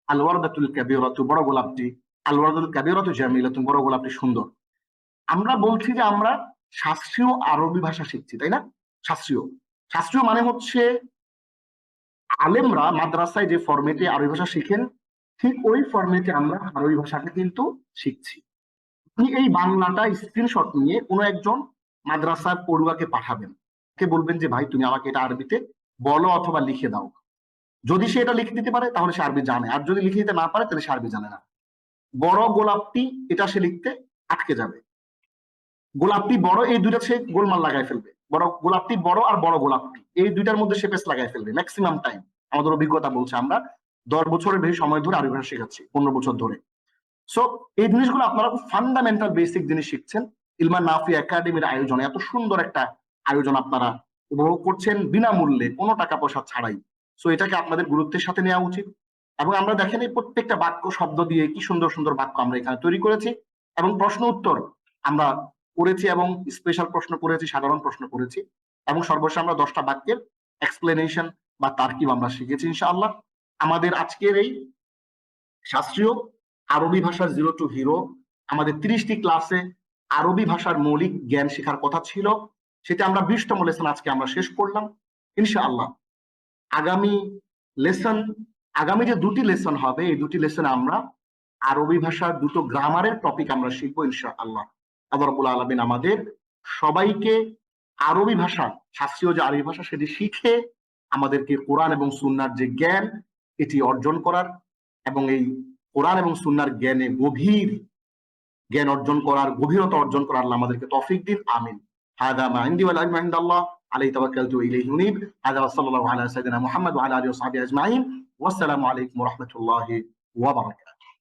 আল ওয়ারদাতুল কাবীরাতু বড় গোলাপটি, আল ওয়ারদাতুল কাবীরাতু জামিলাতুন বড় গোলাপটি সুন্দর। আমরা বলছি যে আমরা শাস্ত্রীয় আরবি ভাষা শিখছি, তাই না? শাস্ত্রীয় মানে হচ্ছে আলেমরা মাদ্রাসায় যে ফরম্যাটে আরবি ভাষা শিখেন, ঠিক ওই ফরম্যাটে আমরা আরবি ভাষাটা কিন্তু শিখছি। আপনি এই বাংলাটা স্ক্রিনশট নিয়ে কোনো একজন মাদ্রাসার পড়ুয়াকে পাঠাবেন, কে বলবেন যে ভাই তুমি আমাকে এটা আরবিতে বলো অথবা লিখে দাও। যদি সে এটা লিখে দিতে পারে তাহলে সে আরবি জানে, আর যদি লিখে দিতে না পারে তাহলে সে আরবি জানে না। বড় গোলাপটি, এটা সে লিখতে আটকে যাবে। গোলাপটি বড়, এই দুইটা সে গোলমাল লাগাই ফেলবে। বড় গোলাপটি বড় আর বড় গোলাপটি, এই দুইটার মধ্যে সে পেস লাগাই ফেলবে ম্যাক্সিমাম টাইম। আমাদের অভিজ্ঞতা বলছে, আমরা 10 বছরের বেশি সময় ধরে আরবি ভাষা শেখাচ্ছি, 15 বছর ধরে। সো এই জিনিসগুলো আপনারা খুব ফান্ডামেন্টাল বেসিক জিনিস শিখছেন ইলমান নাফি একাডেমির আয়োজনে। এত সুন্দর একটা আয়োজন আপনারা উপভোগ করছেন বিনামূল্যে, কোনো টাকা পয়সা ছাড়াই। সো এটাকে আপনাদের গুরুত্বের সাথে নেওয়া উচিত। এবং আমরা দেখেন এই প্রত্যেকটা বাক্য শব্দ দিয়ে কি সুন্দর সুন্দর বাক্য আমরা এখানে তৈরি করেছি, এবং প্রশ্ন উত্তর আমরা করেছি, এবং স্পেশাল প্রশ্ন করেছি, সাধারণ প্রশ্ন করেছি, এবং সর্বশেষ আমরা 10টা বাক্যের এক্সপ্লেনেশন বা তারকিব আমরা শিখেছি ইনশাআল্লাহ। আমাদের আজকের এই শাস্ত্রীয় আরবি ভাষার জিরো টু হিরো, আমাদের 30টি ক্লাসে আরবি ভাষার মৌলিক জ্ঞান শেখার কথা ছিল, সেটা আমরা 20তম লেসন আজকে আমরা শেষ করলাম ইনশাআল্লাহ। আগামী যে 2টি লেসন হবে, এই 2টি লেসনে আমরা আরবি ভাষার 2টো গ্রামারের টপিক আমরা শিখবো ইনশাআল্লাহ। আল্লাহ রাব্বুল আলামিন আমাদের সবাইকে আরবি ভাষা, শাস্ত্রীয় যে আরবি ভাষা সেটি শিখে আমাদেরকে কোরআন এবং সুন্নাহর যে জ্ঞান এটি অর্জন করার, এবং এই কোরআন এবং সুন্নাহর জ্ঞানে গভীর জ্ঞান অর্জন করার, গভীরতা অর্জন করার আল্লাহ আমাদেরকে তৌফিক দিন, আমিন। হাদা মা ইনদি ওয়াল ইলমু ইনদাল্লাহ আলাইহি তাওয়াক্কালতু ওয়া ইলাইহি উনীব। হাদা ওয়া সাল্লাল্লাহু আলা সাইয়্যিদিনা মুহাম্মদ ওয়া আলা আলিহি ওয়া সাহবিহি আজমাইন। ওয়াসসালামু আলাইকুম ওয়া রাহমাতুল্লাহি ওয়া বারাকাতুহু।